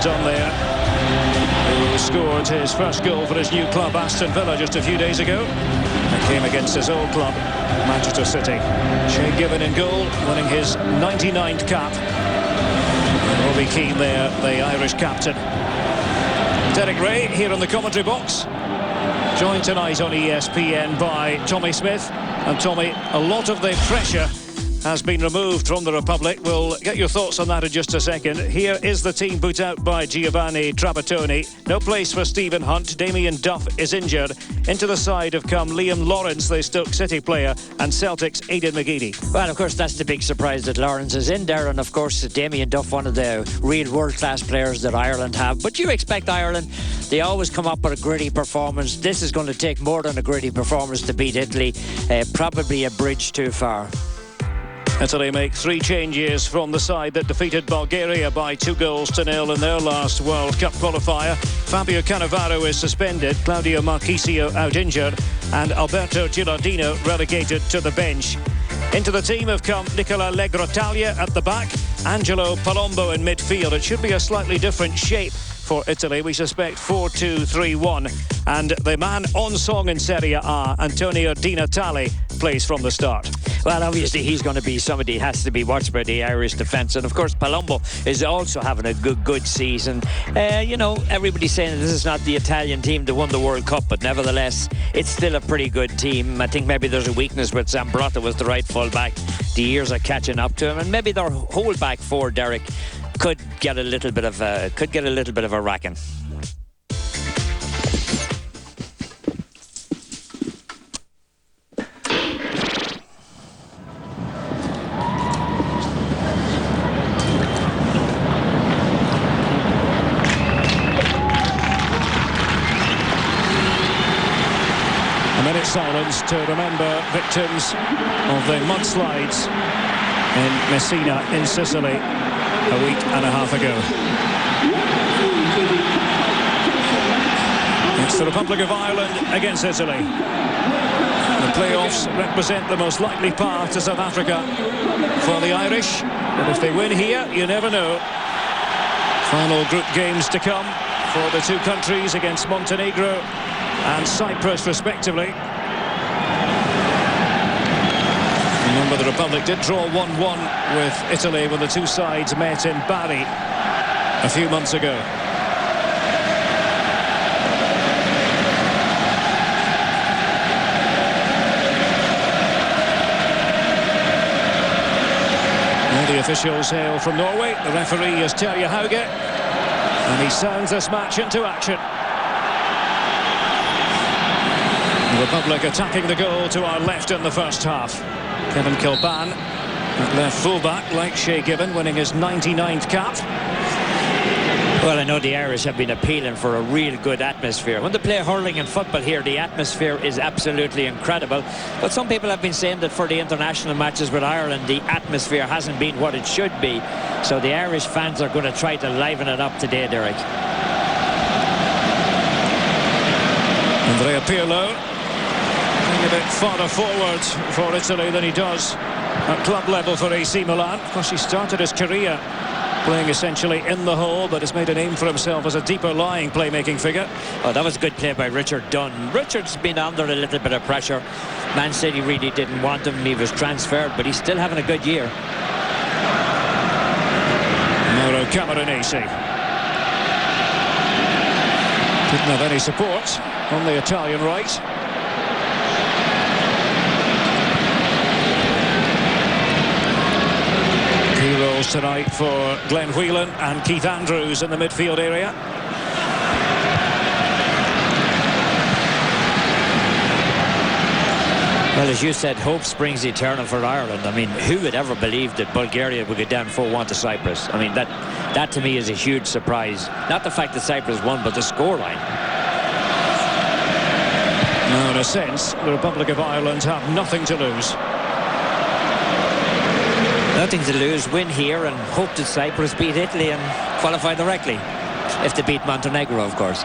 done there, who scored his first goal for his new club, Aston Villa, just a few days ago. It came against his old club, Manchester City. Shay Given in goal, winning his 99th cap. Robbie Keane there, the Irish captain. Derek Ray here in the commentary box, joined tonight on ESPN by Tommy Smith. And Tommy, a lot of the pressure has been removed from the Republic. We'll get your thoughts on that in just a second. Here is the team put out by Giovanni Trapattoni. No place for Stephen Hunt. Damien Duff is injured. Into the side have come Liam Lawrence, the Stoke City player, and Celtic's Aidan McGeady. Well, of course, that's the big surprise that Lawrence is in there. And, of course, Damien Duff, one of the real world-class players that Ireland have. But you expect Ireland, they always come up with a gritty performance. This is going to take more than a gritty performance to beat Italy. Probably a bridge too far. Italy make 3 changes from the side that defeated Bulgaria by 2-0 in their last World Cup qualifier. Fabio Cannavaro is suspended, Claudio Marchisio out injured, and Alberto Gilardino relegated to the bench. Into the team have come Nicola Legrotaglia at the back, Angelo Palombo in midfield. It should be a slightly different shape for Italy. We suspect 4-2-3-1. And the man on song in Serie A, Antonio Di Natale, plays from the start. Well, obviously he's going to be somebody who has to be watched by the Irish defence. And of course Palombo is also having a good season. You know, everybody's saying this is not the Italian team that won the World Cup, but nevertheless it's still a pretty good team. I think maybe there's a weakness with Zambrotta was the right full-back. The years are catching up to him, and maybe their whole back four, Derek, could get a little bit of a racking. Silence to remember victims of the mudslides in Messina in Sicily a week and a half ago. It's the Republic of Ireland against Italy. The playoffs represent the most likely path to South Africa for the Irish, but if they win here, you never know. Final group games to come for the two countries against Montenegro and Cyprus respectively. Remember, the Republic did draw 1-1 with Italy when the two sides met in Bari a few months ago. All the officials hail from Norway. The referee is Terje Hauge, and he sounds this match into action. The Republic attacking the goal to our left in the first half. Kevin Kilban at left fullback, like Shay Given, winning his 99th cap. Well, I know the Irish have been appealing for a real good atmosphere. When they play hurling and football here, the atmosphere is absolutely incredible. But some people have been saying that for the international matches with Ireland, the atmosphere hasn't been what it should be. So the Irish fans are going to try to liven it up today, Derek. Andrea Pirlo, a bit farther forward for Italy than he does at club level for AC Milan. Of course, he started his career playing essentially in the hole, but has made a name for himself as a deeper lying playmaking figure. Oh, that was a good play by Richard Dunn. Richard's been under a little bit of pressure. Man City really didn't want him. He was transferred, but he's still having a good year. Mauro Camoranesi didn't have any support on the Italian right. Heroes tonight for Glenn Whelan and Keith Andrews in the midfield area. Well, as you said, hope springs eternal for Ireland. I mean, who would ever believe that Bulgaria would go down 4-1 to Cyprus? I mean, that to me is a huge surprise. Not the fact that Cyprus won, but the scoreline. Now, in a sense, the Republic of Ireland have nothing to lose. Nothing to lose, win here and hope that Cyprus beat Italy and qualify directly. If they beat Montenegro, of course.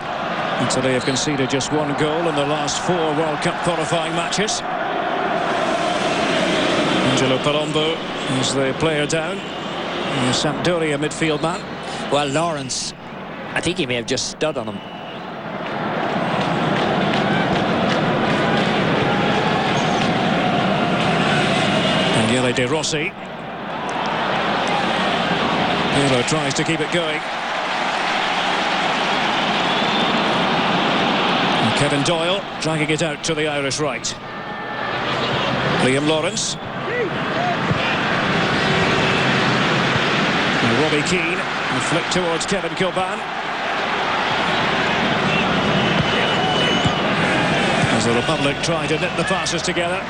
Italy have conceded just one goal in the last 4 World Cup qualifying matches. Angelo Palombo is the player down. The Sampdoria midfield man. Well, Lawrence I think he may have just stood on him. Daniele De Rossi. Pirlo tries to keep it going. And Kevin Doyle dragging it out to the Irish right. Liam Lawrence. And Robbie Keane. And flick towards Kevin Kilban. As the Republic try to knit the passes together.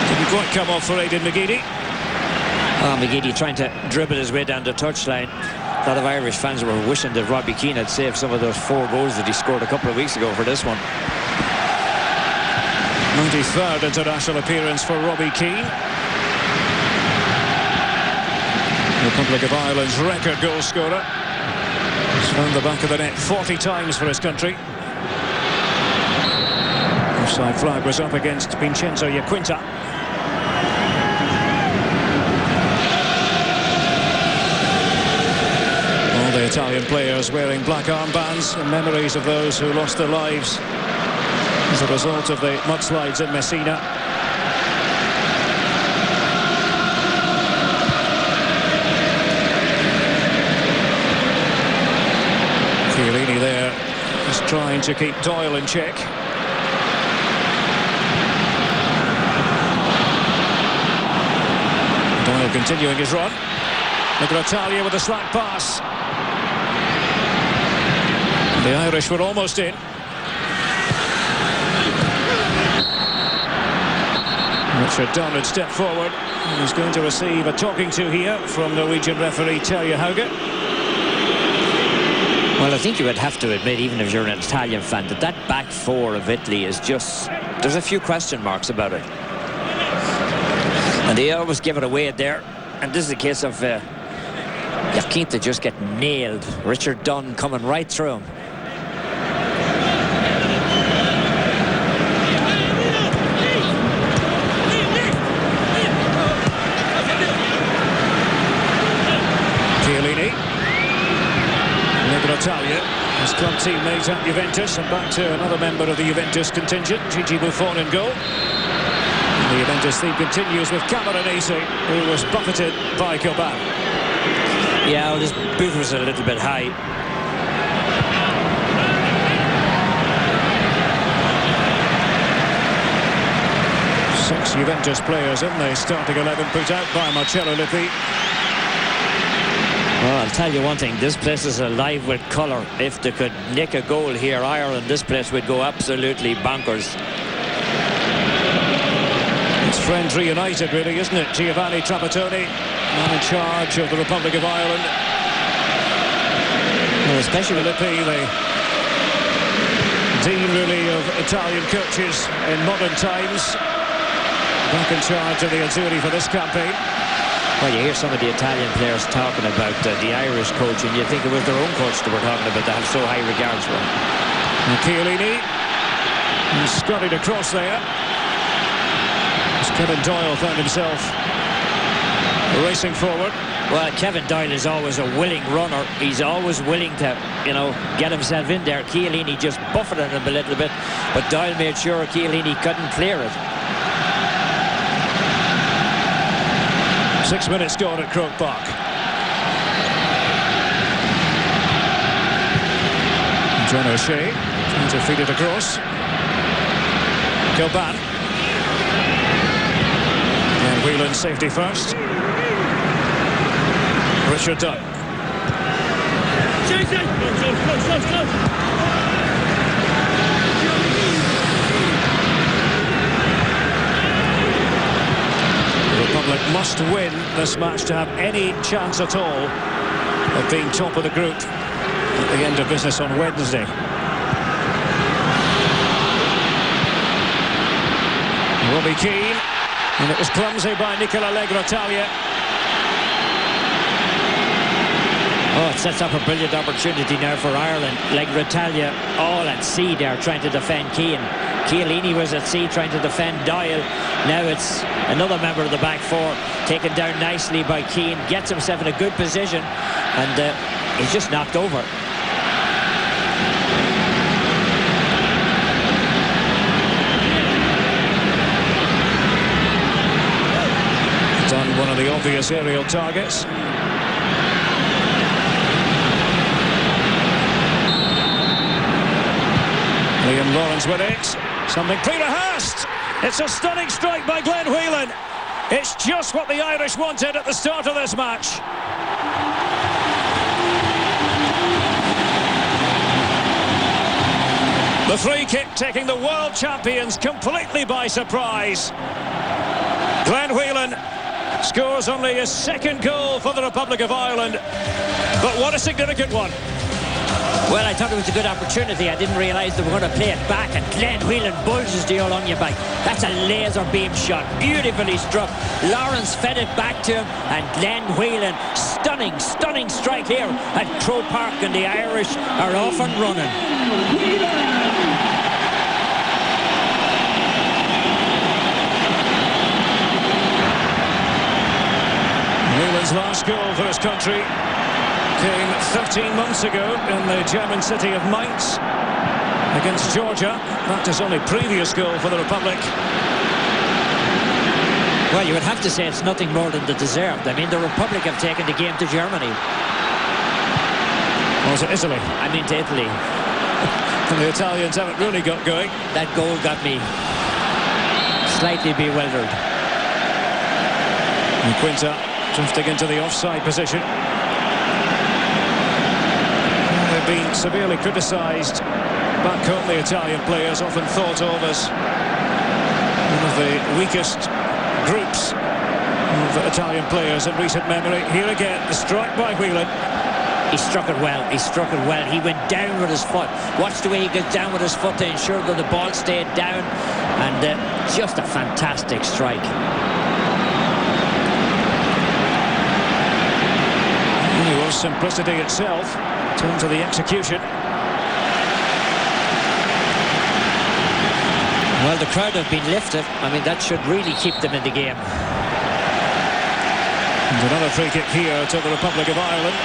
Didn't quite come off for Aidan McGeady. Oh, McGeady trying to dribble his way down the touchline. A lot of Irish fans were wishing that Robbie Keane had saved some of those 4 goals that he scored a couple of weeks ago for this one. 93rd international appearance for Robbie Keane. Republic of Ireland's record goal scorer. He's found the back of the net 40 times for his country. Offside flag was up against Vincenzo Iaquinta. All the Italian players wearing black armbands and memories of those who lost their lives as a result of the mudslides in Messina. Chiellini there is trying to keep Doyle in check. Doyle continuing his run. Italia with a slack pass. The Irish were almost in. Richard Dunn had stepped forward. He's going to receive a talking to here from Norwegian referee Terje Hauge. Well, I think you would have to admit, even if you're an Italian fan, that back 4 of Italy is just... there's a few question marks about it. And they always give it away there. And this is a case of Iaquinta just get nailed. Richard Dunn coming right through him. Chiellini. Italia, his club teammate at Juventus, and back to another member of the Juventus contingent, Gigi Buffon in goal. And the Juventus theme continues with Camoranesi, who was buffeted by Kilban. Yeah, well, this boot was a little bit high. Six Juventus players in the starting 11 put out by Marcello Lippi. Well, I'll tell you one thing, this place is alive with colour. If they could nick a goal here, Ireland, this place would go absolutely bonkers. It's friends reunited, really, isn't it? Giovanni Trapattoni, man in charge of the Republic of Ireland. Well, especially with Lippi, the dean, really, of Italian coaches in modern times. Back in charge of the Azzurri for this campaign. Well, you hear some of the Italian players talking about the Irish coach, and you think it was their own coach they were talking about. They have so high regards for him. And Chiellini, he's scuttled across there. As Kevin Doyle found himself racing forward. Well, Kevin Doyle is always a willing runner. He's always willing to, you know, get himself in there. Chiellini just buffeted him a little bit, but Doyle made sure Chiellini couldn't clear it. 6 minutes gone at Croke Park. John O'Shea trying to feed it across. Kilban. And Whelan safety first. Richard Dunn. The Republic must win this match to have any chance at all of being top of the group at the end of business on Wednesday. Robbie Keane, and it was clumsy by Nicola Italia. Oh, it sets up a brilliant opportunity now for Ireland. Italia all at sea there trying to defend Keane. Chiellini was at sea trying to defend Doyle. Now it's another member of the back four taken down nicely by Keane, gets himself in a good position, and he's just knocked over. Done one of the obvious aerial targets. Liam Lawrence with it. Something pre-rehearsed. It's a stunning strike by Glenn Whelan. It's just what the Irish wanted at the start of this match. The free kick taking the world champions completely by surprise. Glenn Whelan scores only his second goal for the Republic of Ireland, but what a significant one. Well, I thought it was a good opportunity. I didn't realise they were going to play it back, and Glenn Whelan bulges the all on your back. That's a laser beam shot, beautifully struck. Lawrence fed it back to him, and Glenn Whelan, stunning strike here at Croke Park, and the Irish are off and running. Whelan's last goal for his country came 13 months ago in the German city of Mainz against Georgia. That is only previous goal for the Republic. Well, you would have to say it's nothing more than the deserved. I mean, the Republic have taken the game to Germany. Or was it Italy? I mean to Italy. And the Italians haven't really got going. That goal got me slightly bewildered. And Quinta drifting into the offside position. They've been severely criticised back home, the Italian players, often thought of as one of the weakest groups of Italian players in recent memory. Here again, the strike by Whelan. He struck it well, he went down with his foot. Watch the way he goes down with his foot to ensure that the ball stayed down, and just a fantastic strike. It was simplicity itself. Turn to the execution. Well, the crowd have been lifted. I mean, that should really keep them in the game. And another free kick here to the Republic of Ireland.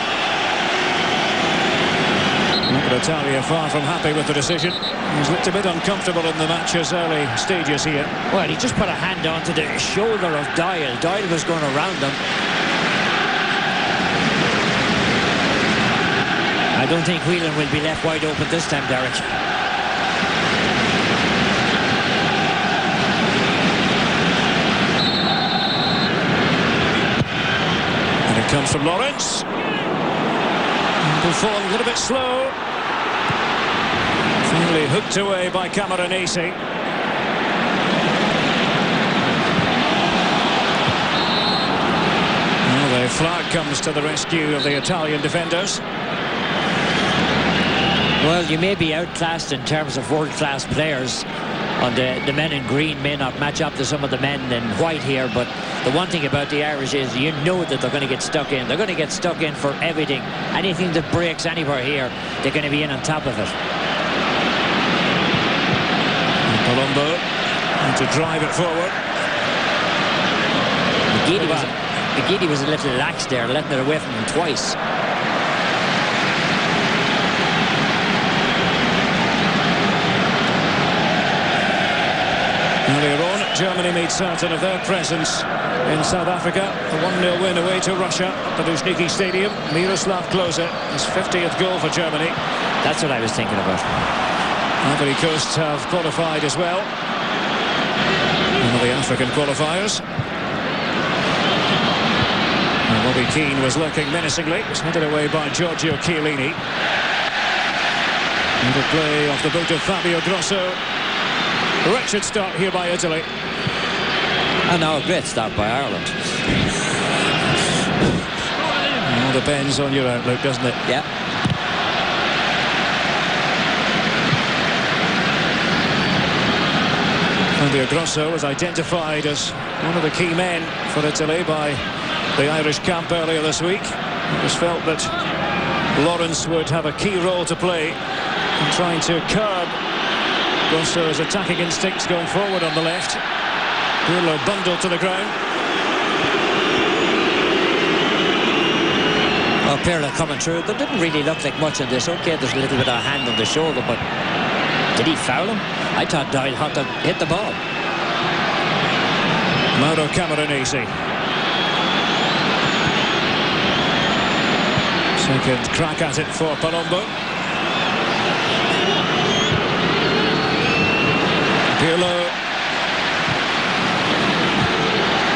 Look at Italia, far from happy with the decision. He's looked a bit uncomfortable in the match's early stages here. Well, he just put a hand onto the shoulder of Doyle. Doyle was going around him. I don't think Whelan will be left wide open this time, Derek. And it comes from Lawrence. Buffon a little bit slow. Finally hooked away by Camoranesi. Well, the flag comes to the rescue of the Italian defenders. Well, you may be outclassed in terms of world-class players, and the men in green may not match up to some of the men in white here, but the one thing about the Irish is you know that they're going to get stuck in. They're going to get stuck in for everything. Anything that breaks anywhere here, they're going to be in on top of it. Palumbo to drive it forward. McGeady was a little lax there, letting it away from him twice. Earlier on, Germany made certain of their presence in South Africa. A 1-0 win away to Russia at the Luzhniki Stadium. Miroslav Klose, his 50th goal for Germany. That's what I was thinking about. Ivory Coast have qualified as well. One of the African qualifiers. And Robbie Keane was lurking menacingly. It was headed away by Giorgio Chiellini. And a play off the boot of Fabio Grosso. Wretched start here by Italy. And now a great start by Ireland. All depends on your outlook, doesn't it? Yeah. Fabio Grosso was identified as one of the key men for Italy by the Irish camp earlier this week. It was felt that Lawrence would have a key role to play in trying to curb Grosso's attacking instincts going forward on the left. Pirlo bundled to the ground. Oh, Pirlo coming through. There didn't really look like much in this. Okay, there's a little bit of a hand on the shoulder, but did he foul him? I thought Doyle had to hit the ball. Mauro Camoranesi. Second crack at it for Palombo. Pirlo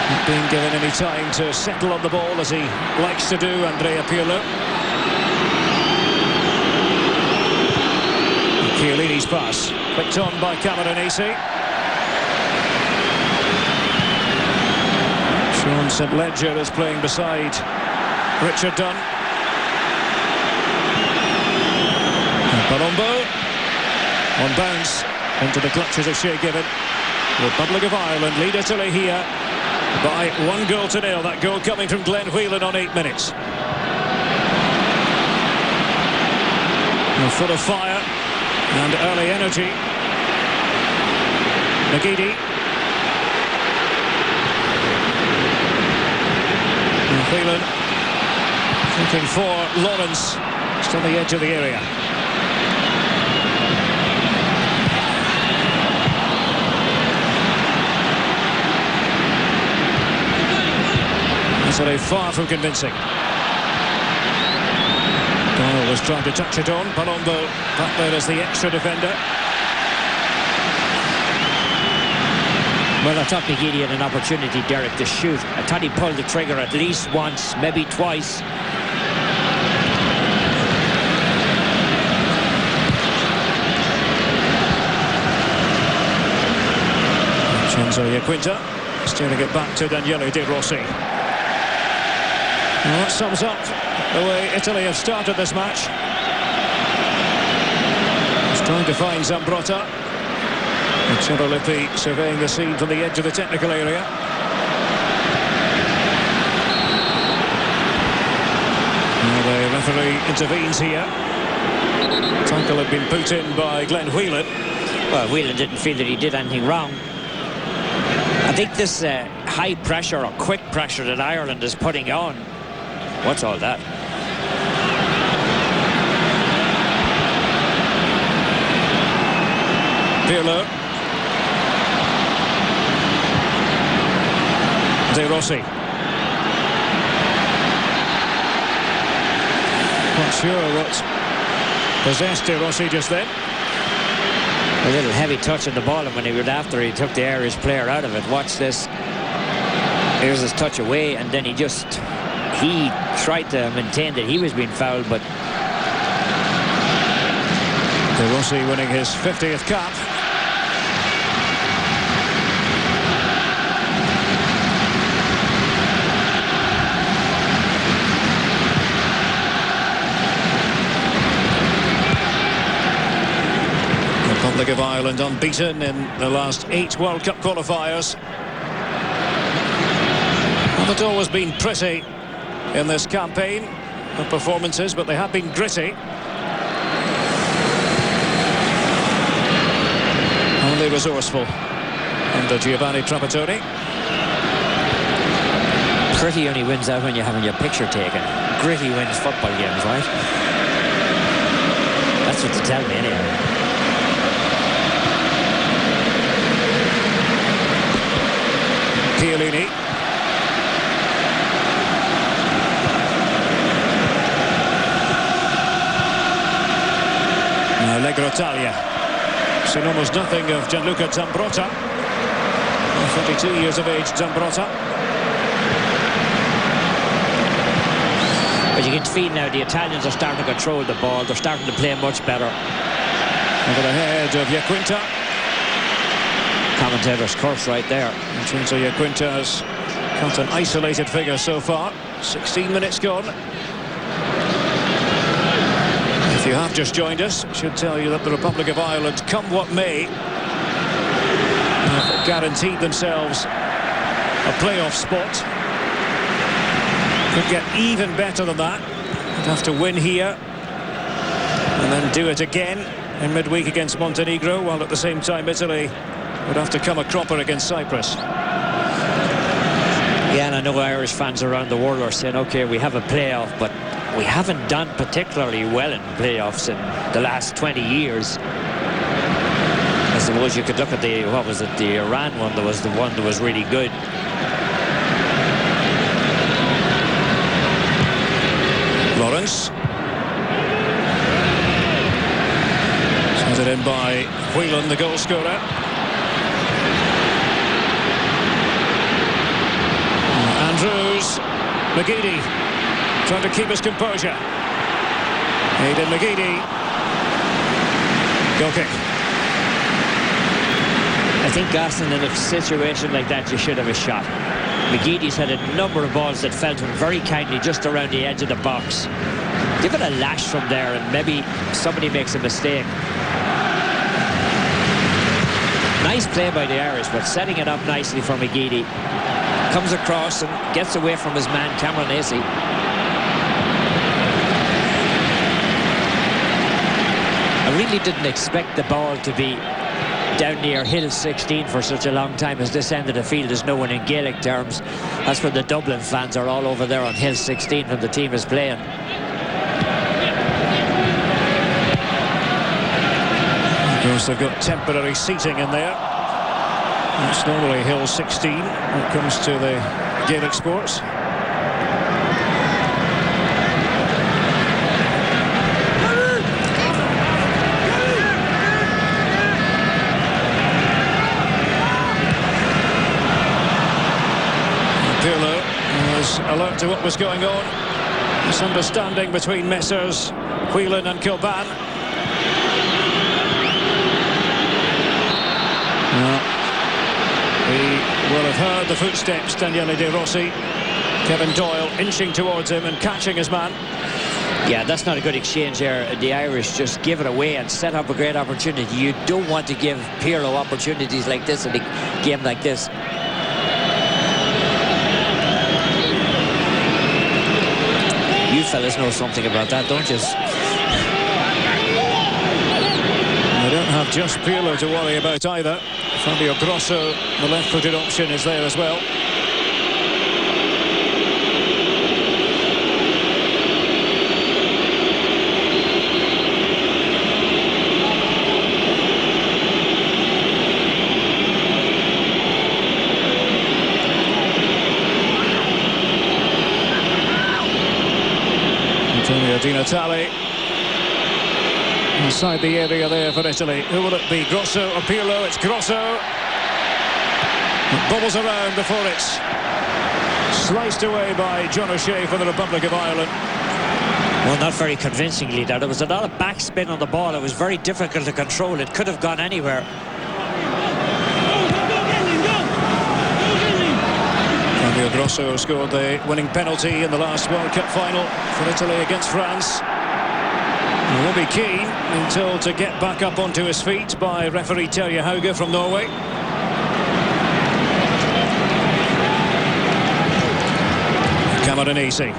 not being given any time to settle on the ball as he likes to do, Andrea Pirlo. Chiellini's pass, picked on by Camoranesi. Sean St Ledger is playing beside Richard Dunn. Palombo on bounce into the clutches of Shea Given. Republic of Ireland lead Italy here by 1-0. That goal coming from Glenn Whelan on 8 minutes. Full of fire and early energy. Nagidi. Whelan looking for Lawrence, just on the edge of the area. Italy far from convincing. Doyle was trying to touch it on. Palombo back there as the extra defender. Well, I thought McGeady had an opportunity, Derek, to shoot. I thought he pulled the trigger at least once, maybe twice. Vincenzo Iaquinta steering it back to Daniele De Rossi. Well, that sums up the way Italy have started this match. He's trying to find Zambrotta. Marcello Lippi surveying the scene from the edge of the technical area. Well, the referee intervenes here. Tackle had been put in by Glenn Whelan. Well, Whelan didn't feel that he did anything wrong. I think this high pressure or quick pressure that Ireland is putting on. What's all that? Pirlo. De Rossi. Not sure what possessed De Rossi just then. A little heavy touch on the ball, and when he was after, he took the Irish player out of it. Watch this. Here's his touch away, and then he tried to maintain that he was being fouled, but De Rossi winning his 50th cap. Republic of Ireland unbeaten in the last 8 World Cup qualifiers. Haven't always been pretty in this campaign of performances, but they have been gritty. Only resourceful under Giovanni Trapattoni. Gritty only wins out when you're having your picture taken. Gritty wins football games, right? That's what they tell me anyway. Chiellini. Allegro Italia. Seen almost nothing of Gianluca Zambrotta. 32 years of age, Zambrotta. But you can feel now the Italians are starting to control the ball. They're starting to play much better. Over the head of Iaquinta. Commentator's curse right there. Vincenzo Iaquinta has got an isolated figure so far. 16 minutes gone. If you have just joined us, I should tell you that the Republic of Ireland, come what may, have guaranteed themselves a playoff spot. Could get even better than that. They'd have to win here and then do it again in midweek against Montenegro, while at the same time Italy would have to come a cropper against Cyprus. Yeah, and I know Irish fans around the world are saying, okay, we have a playoff, but we haven't done particularly well in playoffs in the last 20 years. I suppose you could look at the Iran one. That was the one that was really good. Lawrence. Sent it in by Whelan, the goal scorer. Andrews. McGeady trying to keep his composure. Aidan McGeady. Goal kick. I think, Gaston, in a situation like that, you should have a shot. McGeady's had a number of balls that fell to him very kindly just around the edge of the box. Give it a lash from there and maybe somebody makes a mistake. Nice play by the Irish, but setting it up nicely for McGeady. Comes across and gets away from his man, Cameron Acey. I really didn't expect the ball to be down near Hill 16 for such a long time, as this end of the field is known in Gaelic terms. That's where the Dublin fans are all over there on Hill 16 when the team is playing. Of course, they've got temporary seating in there. It's normally Hill 16 when it comes to the Gaelic sports. Pirlo was alert to what was going on. Misunderstanding between Messrs Whelan and Kilban. He will have heard the footsteps, Daniele De Rossi. Kevin Doyle inching towards him and catching his man. Yeah, that's not a good exchange there. The Irish just give it away and set up a great opportunity. You don't want to give Pirlo opportunities like this in a game like this. You fellas know something about that, don't you? They don't have just Pirlo to worry about either. Fabio Grosso, the left-footed option, is there as well. Antonio Di Natale inside the area there for Italy. Who will it be, Grosso or Pirlo? It's Grosso. It bobbles around before it's sliced away by John O'Shea for the Republic of Ireland. Well, not very convincingly there. There was a lot of backspin on the ball. It was very difficult to control. It could have gone anywhere. Fabio Grosso scored the winning penalty in the last World Cup final for Italy against France. He will be keen until to get back up onto his feet by referee Terje Hauge from Norway. Cameron Acey.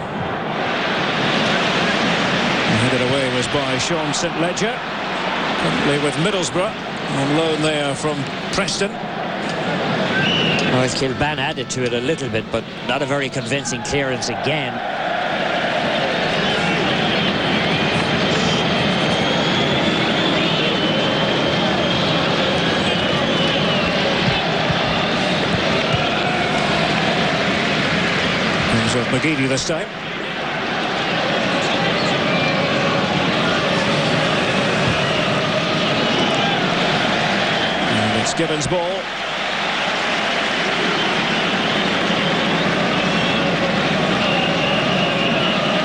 Headed away was by Sean St Ledger, currently with Middlesbrough, on loan there from Preston. Well, Kilban added to it a little bit, but not a very convincing clearance again. Of McGeady this time. And it's Gibbons' ball.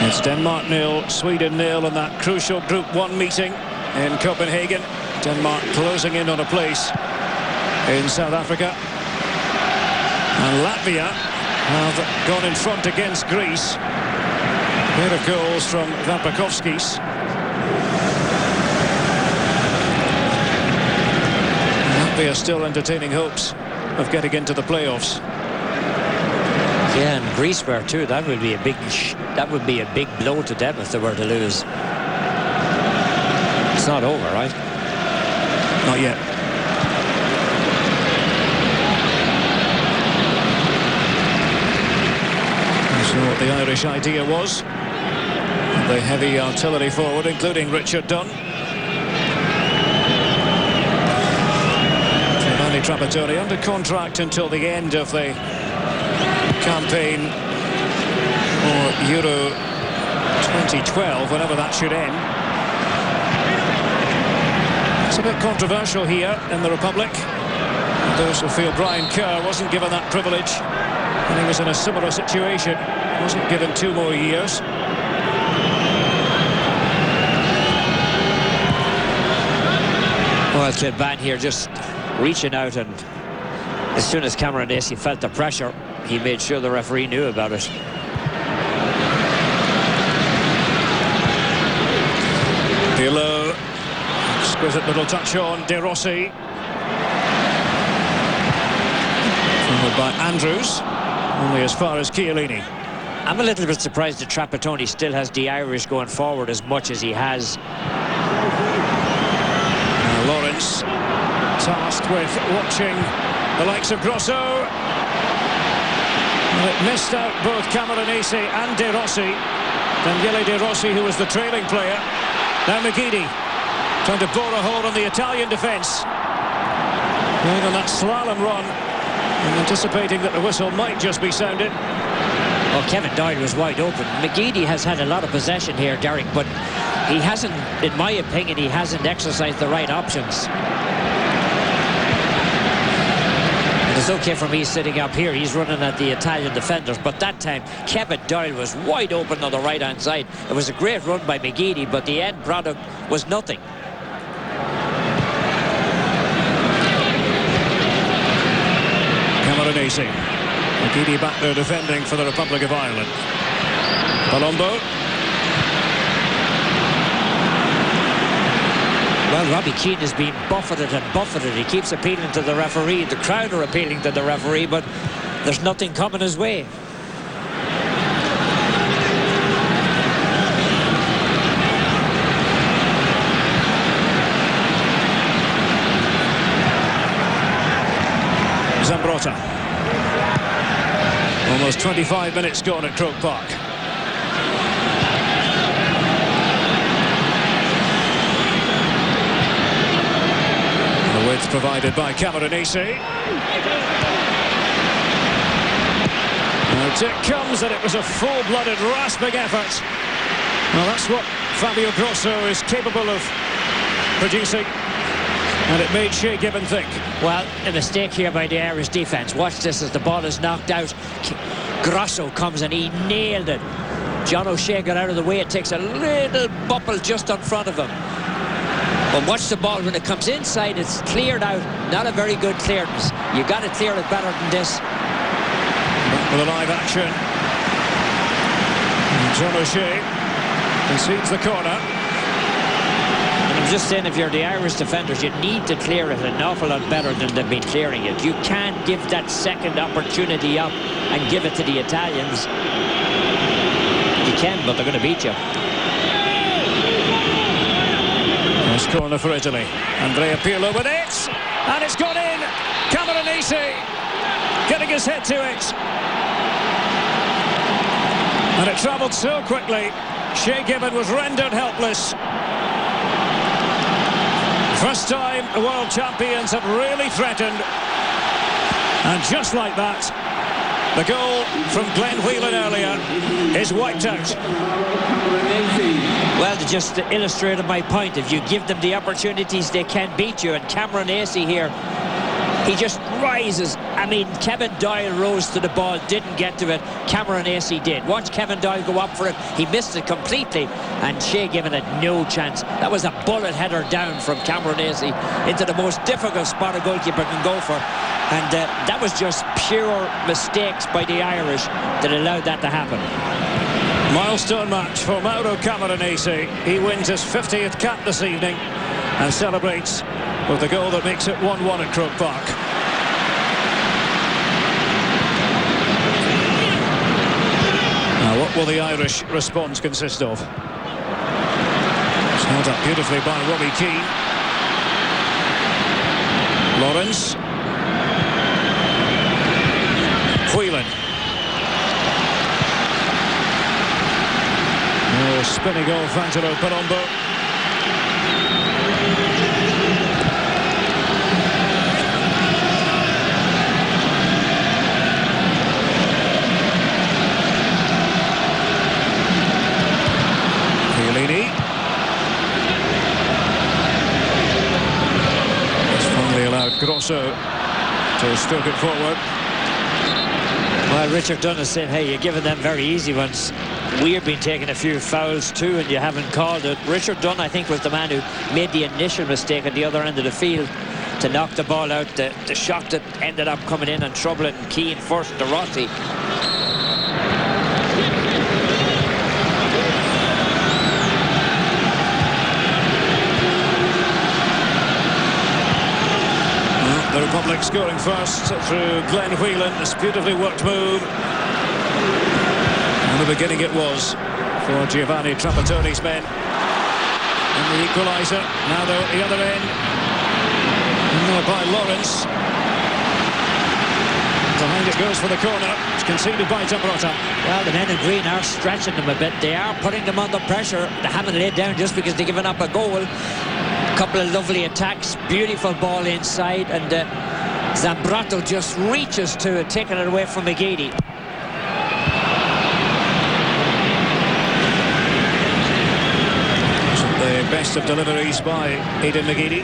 It's Denmark 0, Sweden 0 in that crucial Group 1 meeting in Copenhagen. Denmark closing in on a place in South Africa. And Latvia have gone in front against Greece. A pair of goals from Vapakovskis. Latvia still entertaining hopes of getting into the playoffs. Yeah, and Greece were too. That would be a big blow to them if they were to lose. It's not over, right? Not yet. what the Irish idea was. The heavy artillery forward, including Richard Dunn. Giovanni Trapattoni under contract until the end of the campaign for Euro 2012, whenever that should end. It's a bit controversial here in the Republic. Those who feel Brian Kerr wasn't given that privilege, and he was in a similar situation, wasn't given 2 more years. Well, Kilban here just reaching out, and as soon as Cameron Acey felt the pressure, he made sure the referee knew about it. Pirlo, exquisite little touch on De Rossi. Followed by Andrews, only as far as Chiellini. I'm a little bit surprised that Trapattoni still has the Irish going forward as much as he has. Lawrence, tasked with watching the likes of Grosso. Well, it missed out both Cameron Acey and De Rossi. Daniele De Rossi, who was the trailing player. Now McGeady, trying to bore a hole in the Italian defence. Going on that slalom run, and anticipating that the whistle might just be sounded. Well, Kevin Doyle was wide open. McGeady has had a lot of possession here, Derek, but he hasn't, in my opinion, he hasn't exercised the right options. It's okay for me sitting up here. He's running at the Italian defenders, but that time Kevin Doyle was wide open on the right-hand side. It was a great run by McGeady, but the end product was nothing. Cameron Acey. McGeady back there defending for the Republic of Ireland. Palombo. Well, Robbie Keane has been buffeted and buffeted. He keeps appealing to the referee. The crowd are appealing to the referee, but there's nothing coming his way. Zambrotta. Almost 25 minutes gone at Croke Park. The width provided by Cameron Acey. Out it comes, and it was a full-blooded, rasping effort. Well, that's what Fabio Grosso is capable of producing. And it made Shea Given think. Well, a mistake here by the Irish defence. Watch this as the ball is knocked out. Grosso comes and he nailed it. John O'Shea got out of the way. It takes a little bubble just in front of him. But watch the ball when it comes inside. It's cleared out. Not a very good clearance. You got to clear it better than this. Back with a live action. John O'Shea concedes the corner. I'm just saying, if you're the Irish defenders, you need to clear it an awful lot better than they've been clearing it. You can't give that second opportunity up and give it to the Italians. You can, but they're going to beat you. Nice corner for Italy. Andrea Pirlo with it, and it's gone in. Cameron Acey getting his head to it. And it travelled so quickly, Shea Given was rendered helpless. First time the world champions have really threatened. And just like that, the goal from Glenn Whelan earlier is wiped out. Well, to just illustrate my point, if you give them the opportunities, they can beat you. And Cameron Acey here, he just rises. I mean, Kevin Doyle rose to the ball, didn't get to it. Cameron Acey did. Watch Kevin Doyle go up for it. He missed it completely, and Shea Given it no chance. That was a bullet header down from Cameron Acey into the most difficult spot a goalkeeper can go for. And that was just pure mistakes by the Irish that allowed that to happen. Milestone match for Mauro Cameron Acey. He wins his 50th cap this evening and celebrates with the goal that makes it 1-1 at Croke Park. Now, what will the Irish response consist of? It's held up beautifully by Robbie Keane. Lawrence. The spinning off Angelo Palombo. Chiellini. He's finally allowed Grosso to stroke it forward. Well, Richard Dunn has said, hey, you're giving them very easy ones. We've been taking a few fouls too, and you haven't called it. Richard Dunn, I think, was the man who made the initial mistake at the other end of the field to knock the ball out. The shot that ended up coming in and troubling Keane first to Rossi. The Republic scoring first through Glenn Whelan. This beautifully worked move. In the beginning it was for Giovanni Trapattoni's men. And the equaliser. Now they're at the other end. And by Lawrence. Behind it goes for the corner. It's conceded by Zambrotta. Well, the men in green are stretching them a bit. They are putting them under pressure. They haven't laid down just because they've given up a goal. Couple of lovely attacks, beautiful ball inside, and Zambrotta just reaches to it, taking it away from McGeady. The best of deliveries by Aidan McGeady.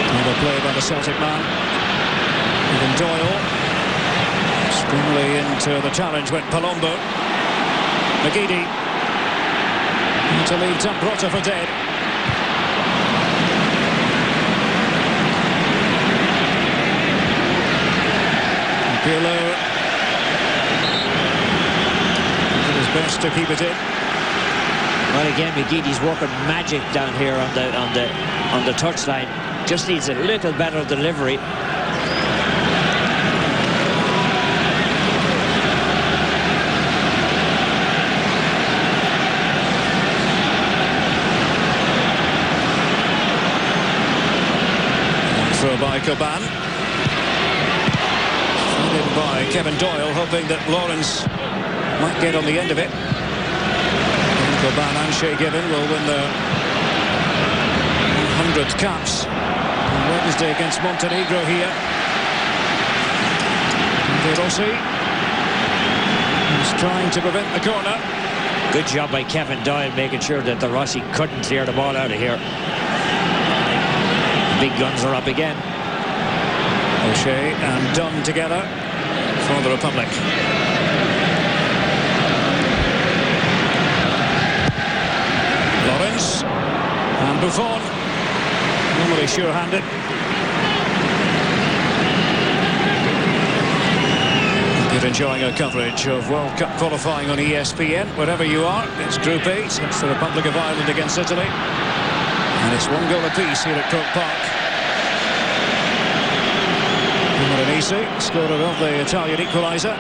Another play by the Celtic man. Aidan Doyle. Strongly into the challenge went Palombo. McGeady. To leave Zambrotta for dead. Pirlo did his best to keep it in. Well, again, McGeady's working magic down here on the touchline. Just needs a little better delivery. Throw by Coban. Funded by Kevin Doyle, hoping that Lawrence might get on the end of it. And Coban and Shea Given will win their 100th caps on Wednesday against Montenegro here. De Rossi is trying to prevent the corner. Good job by Kevin Doyle making sure that the Rossi couldn't clear the ball out of here. Big guns are up again. O'Shea and Dunn together for the Republic. Lawrence and Buffon, normally sure-handed. You're enjoying our coverage of World Cup qualifying on ESPN. Wherever you are, it's Group 8. It's the Republic of Ireland against Italy. And it's 1 goal apiece here at Croke Park. Morenese, scorer of the Italian equaliser.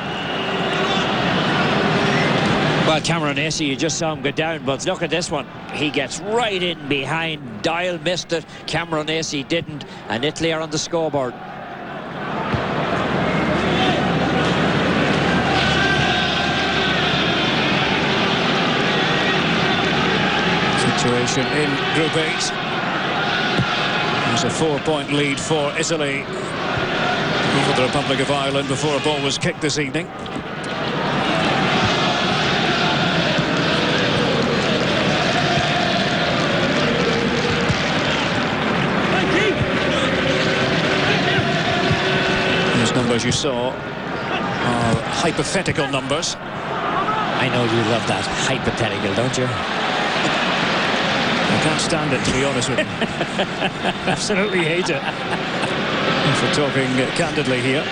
Well, Camoranesi, you just saw him go down, but look at this one. He gets right in behind. Dial missed it. Camoranesi didn't, and Italy are on the scoreboard. Situation in Group 8. There's a 4-point lead for Italy over the Republic of Ireland before a ball was kicked this evening. Those numbers you saw are hypothetical numbers. I know you love that hypothetical, don't you? I can't stand it, to be honest with you. Absolutely hate it. If we're talking candidly here.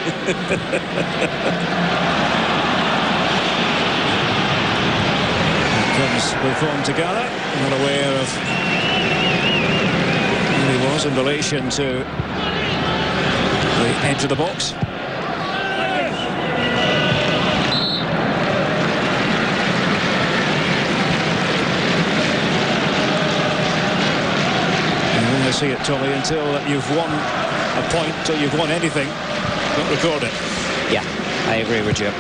Comes Buffon together, not aware of who he was in relation to the edge of the box. I see it, Tommy, until you've won a point, until you've won anything, don't record it. Yeah, I agree with you.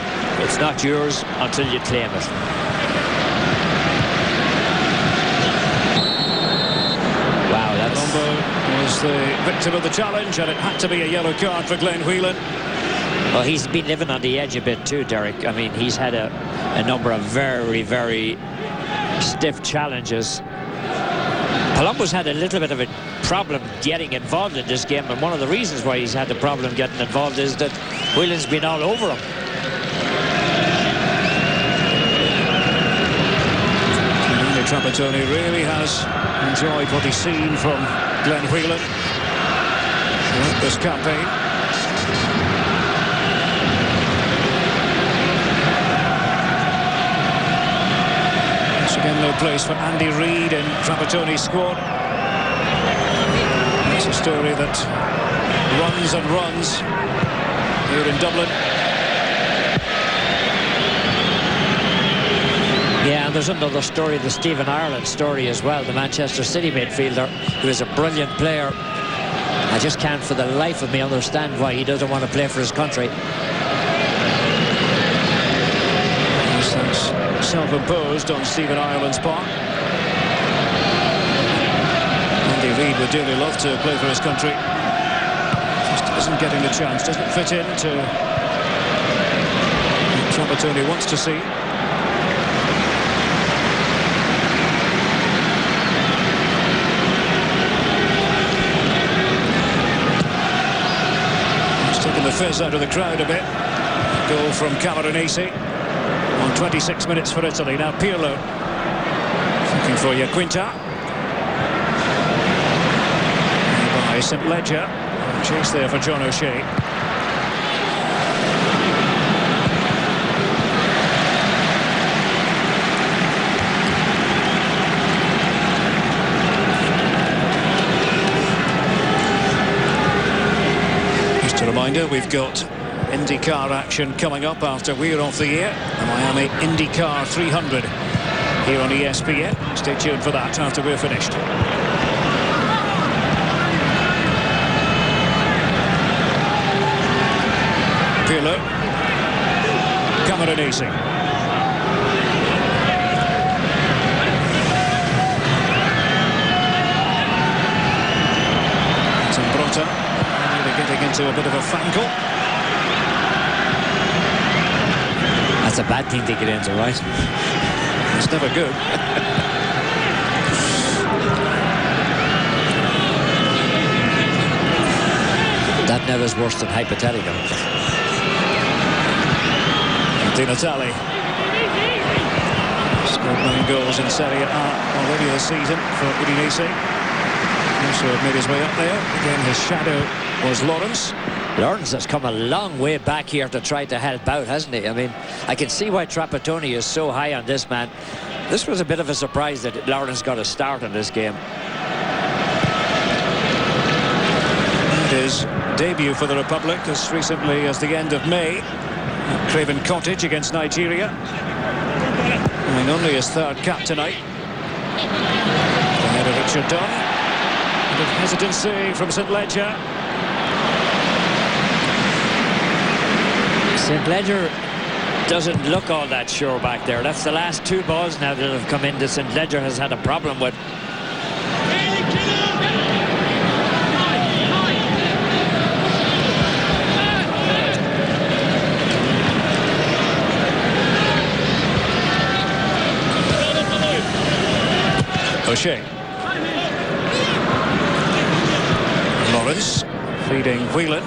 It's not yours until you claim it. Wow, that's... Palumbo was the victim of the challenge, and it had to be a yellow card for Glenn Whelan. Well, he's been living on the edge a bit too, Derek. I mean, he's had a number of very, very stiff challenges. Palumbo's had a little bit of a problem getting involved in this game, and one of the reasons why he's had the problem getting involved is that Whelan's been all over him. Trapattoni really has enjoyed what he's seen from Glenn Whelan throughout this campaign. Once again, no place for Andy Reid in Trapattoni's squad. It's a story that runs and runs here in Dublin. Yeah, and there's another story, the Stephen Ireland story as well, the Manchester City midfielder, who is a brilliant player. I just can't for the life of me understand why he doesn't want to play for his country. Yes, that's self-imposed on Stephen Ireland's part. Andy Reid would dearly love to play for his country. Just isn't getting the chance, doesn't fit into what Trapattoni wants to see. The fizz out of the crowd a bit. Goal from Camoranesi on 26 minutes for Italy. Now Pirlo looking for Iaquinta. By St Ledger. Chase there for John O'Shea. Reminder, we've got IndyCar action coming up after we're off the air. The Miami IndyCar 300 here on ESPN. Stay tuned for that after we're finished. Pirlo. Camoranesi. Zambrotta. Getting into a bit of a fangle. That's a bad thing to get into, right? It's never good. That never's worse than hypothetical. Di Natale scored 9 goals in Serie A already this season for Udinese. Also made his way up there. Again, his shadow was Lawrence. Lawrence has come a long way back here to try to help out, hasn't he? I mean, I can see why Trapattoni is so high on this man. This was a bit of a surprise that Lawrence got a start in this game. And his debut for the Republic as recently as the end of May at Craven Cottage against Nigeria. Winning only his 3rd cap tonight. Ahead of Richard Dunn. A bit of hesitancy from St Ledger. St Ledger doesn't look all that sure back there. That's the last 2 balls now that have come in that St Ledger has had a problem with. O'Shea. Lawrence feeding Whelan.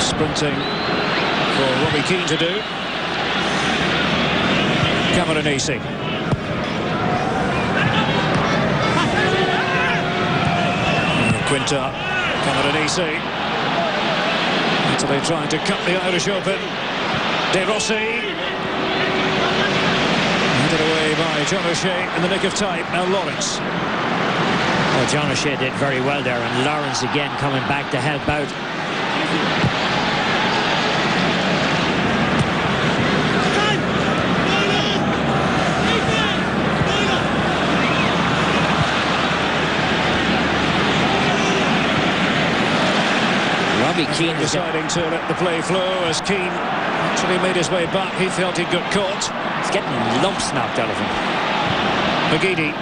Sprinting for Robbie Keane to do. Camoranesi. Quinta. Camoranesi. Italy trying to cut the Irish open. De Rossi. Handed away by John O'Shea in the nick of time. Now Lawrence. Well, John O'Shea did very well there, and Lawrence again coming back to help out. Keane deciding to let the play flow as Keane actually made his way back. He felt he'd got caught. He's getting lumps knocked out of him. McGeady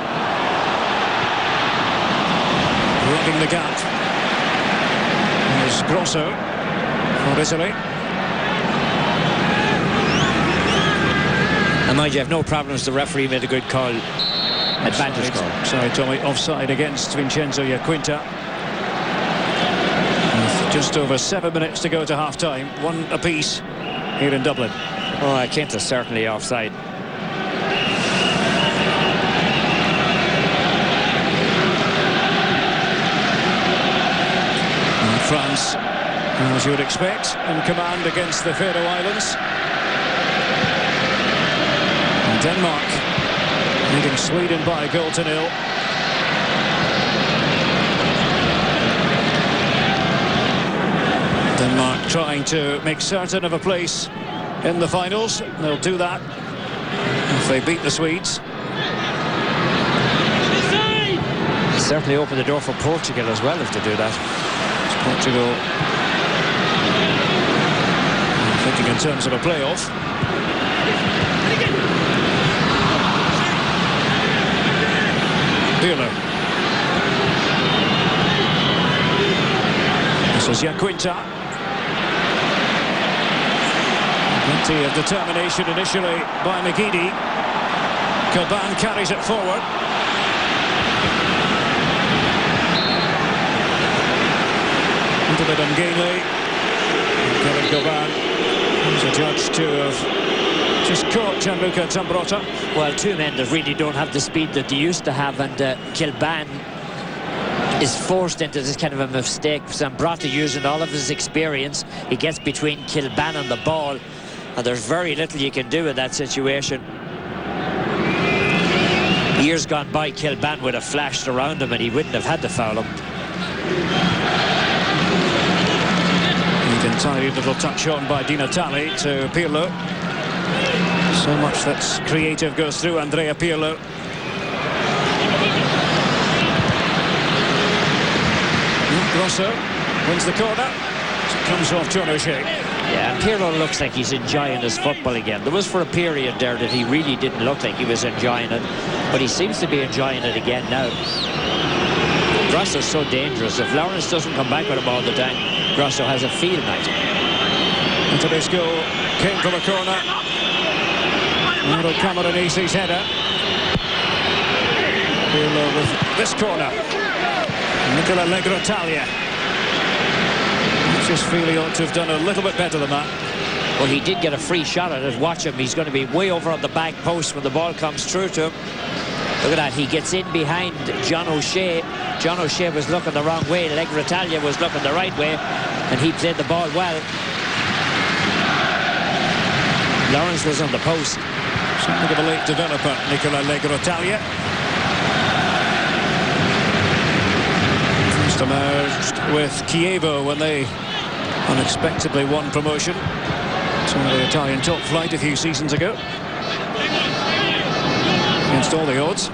rubbing the gap. There's Grosso for Italy. And mind you, I have no problems. The referee made a good call. Advantage call. Sorry, Tommy, offside against Vincenzo Iaquinta. With just over 7 minutes to go to half-time. One apiece here in Dublin. Oh, Iaquinta's certainly offside. And France, as you would expect, in command against the Faroe Islands. And Denmark leading Sweden by a goal to nil. Denmark trying to make certain of a place in the finals. They'll do that if they beat the Swedes. Certainly open the door for Portugal as well if they do that. It's Portugal thinking in terms of a playoff. Pirlo. This is Iaquinta. Plenty of determination initially by McGeady. Coban carries it forward. Into the ungainly. Kevin Coban is adjudged to have just caught Gianluca Zambrotta. Well, two men that really don't have the speed that they used to have, and Kilban is forced into this kind of a mistake. Zambrotta, using all of his experience, he gets between Kilban and the ball, and there's very little you can do in that situation. Years gone by, Kilban would have flashed around him and he wouldn't have had to foul him. Even tiny little touch on by Di Natale to Pirlo. So much that's creative goes through Andrea Pirlo. Grosso wins the corner. It comes off John O'Shea. Yeah, and Pirlo looks like he's enjoying his football again. There was for a period there that he really didn't look like he was enjoying it, but he seems to be enjoying it again now. Grosso's so dangerous. If Lawrence doesn't come back with him all the time, Grosso has a field night. And today's goal came from a corner. Mauro Camoranesi's header. Pirlo with this corner. Nicola Legrotalia. I just feel he ought to have done a little bit better than that. Well, he did get a free shot at it. Watch him. He's going to be way over on the back post when the ball comes through to him. Look at that. He gets in behind John O'Shea. John O'Shea was looking the wrong way. Legrotalia was looking the right way, and he played the ball well. Lawrence was on the post. Something of a late developer, Nicola Legrotalia. First emerged with Chievo when they unexpectedly won promotion to the Italian top flight a few seasons ago. Against all the odds.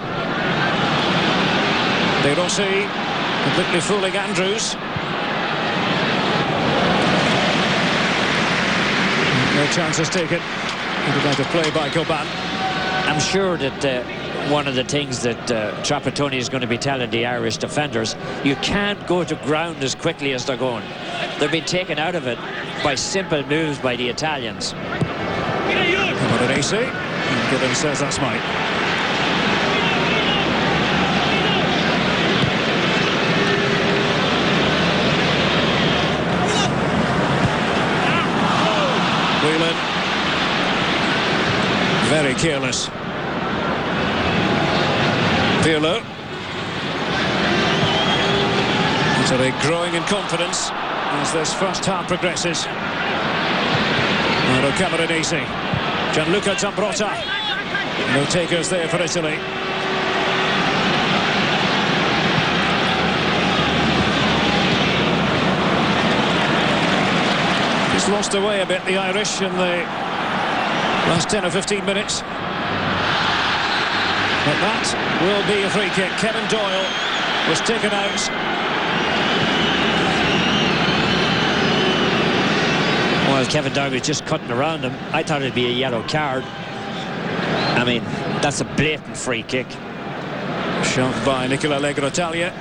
De Rossi completely fooling Andrews. No chances taken. Good out of play by Coban. I'm sure that one of the things that Trapattoni is going to be telling the Irish defenders, you can't go to ground as quickly as they're going. They've been taken out of it by simple moves by the Italians. Camoranesi. Gibbons says that's mine. Whelan. Very careless. Pirlo. Italy growing in confidence as this first half progresses. Mauro Camoranesi. Gianluca Zambrotta. No takers there for Italy. He's lost away a bit, the Irish, in the last 10 or 15 minutes. But that will be a free kick. Kevin Doyle was taken out. Well, Kevin Doyle was just cutting around him. I thought it'd be a yellow card. I mean, that's a blatant free kick. Shot by Nicola Legrotalia.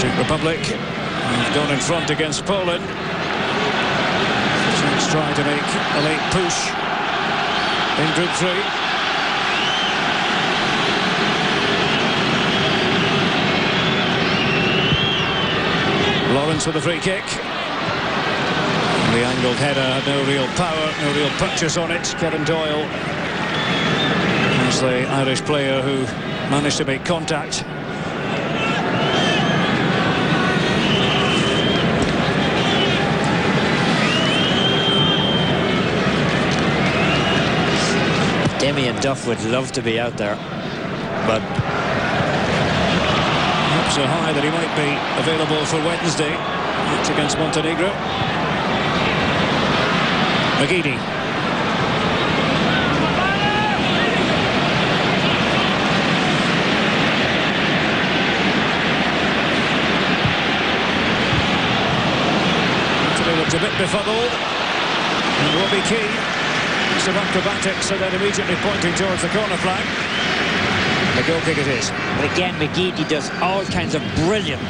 Czech Republic have gone in front against Poland. The Czechs trying to make a late push in Group 3. Lawrence with the free kick. The angled header had no real power, no real purchase on it. Kevin Doyle was the Irish player who managed to make contact. Damien Duff would love to be out there, but up so high that he might be available for Wednesday. It's against Montenegro. McGeady. Italy looked a bit befuddled. And Robbie Keane, piece of acrobatics, and then immediately pointing towards the corner flag. The goal kick it is. But again, McGeady does all kinds of brilliant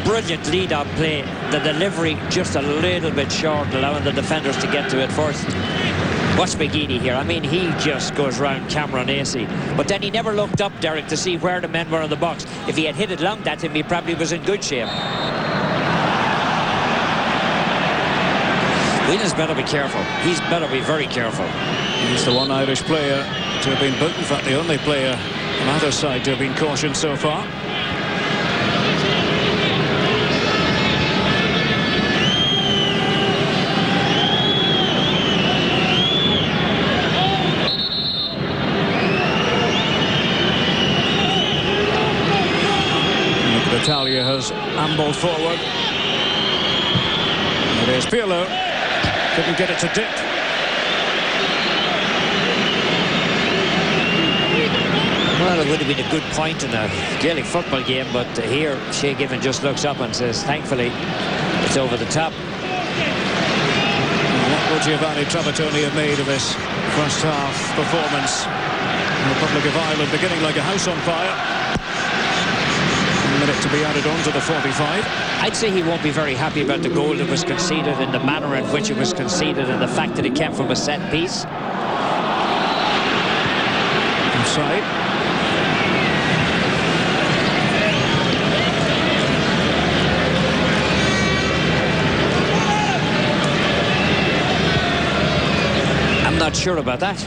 lead-up play. The delivery just a little bit short, allowing the defenders to get to it first. Watch McGeady here. I mean, he just goes round Cameron Acey. But then he never looked up, Derek, to see where the men were in the box. If he had hit it long at him, he probably was in good shape. Whelan's better be careful. He's better be very careful. He's the one Irish player to have been booked. In fact, the only player on either side to have been cautioned so far. Italia has ambled forward. It is Pirlo. Couldn't get it to dip. Well, it would have been a good point in a Gaelic football game, but here Shea Given just looks up and says, thankfully, it's over the top. What would Giovanni Trapattoni have made of this first half performance? The Republic of Ireland beginning like a house on fire. A minute to be added on to the 45. I'd say he won't be very happy about the goal that was conceded and the manner in which it was conceded and the fact that it came from a set piece. Inside. I'm not sure about that.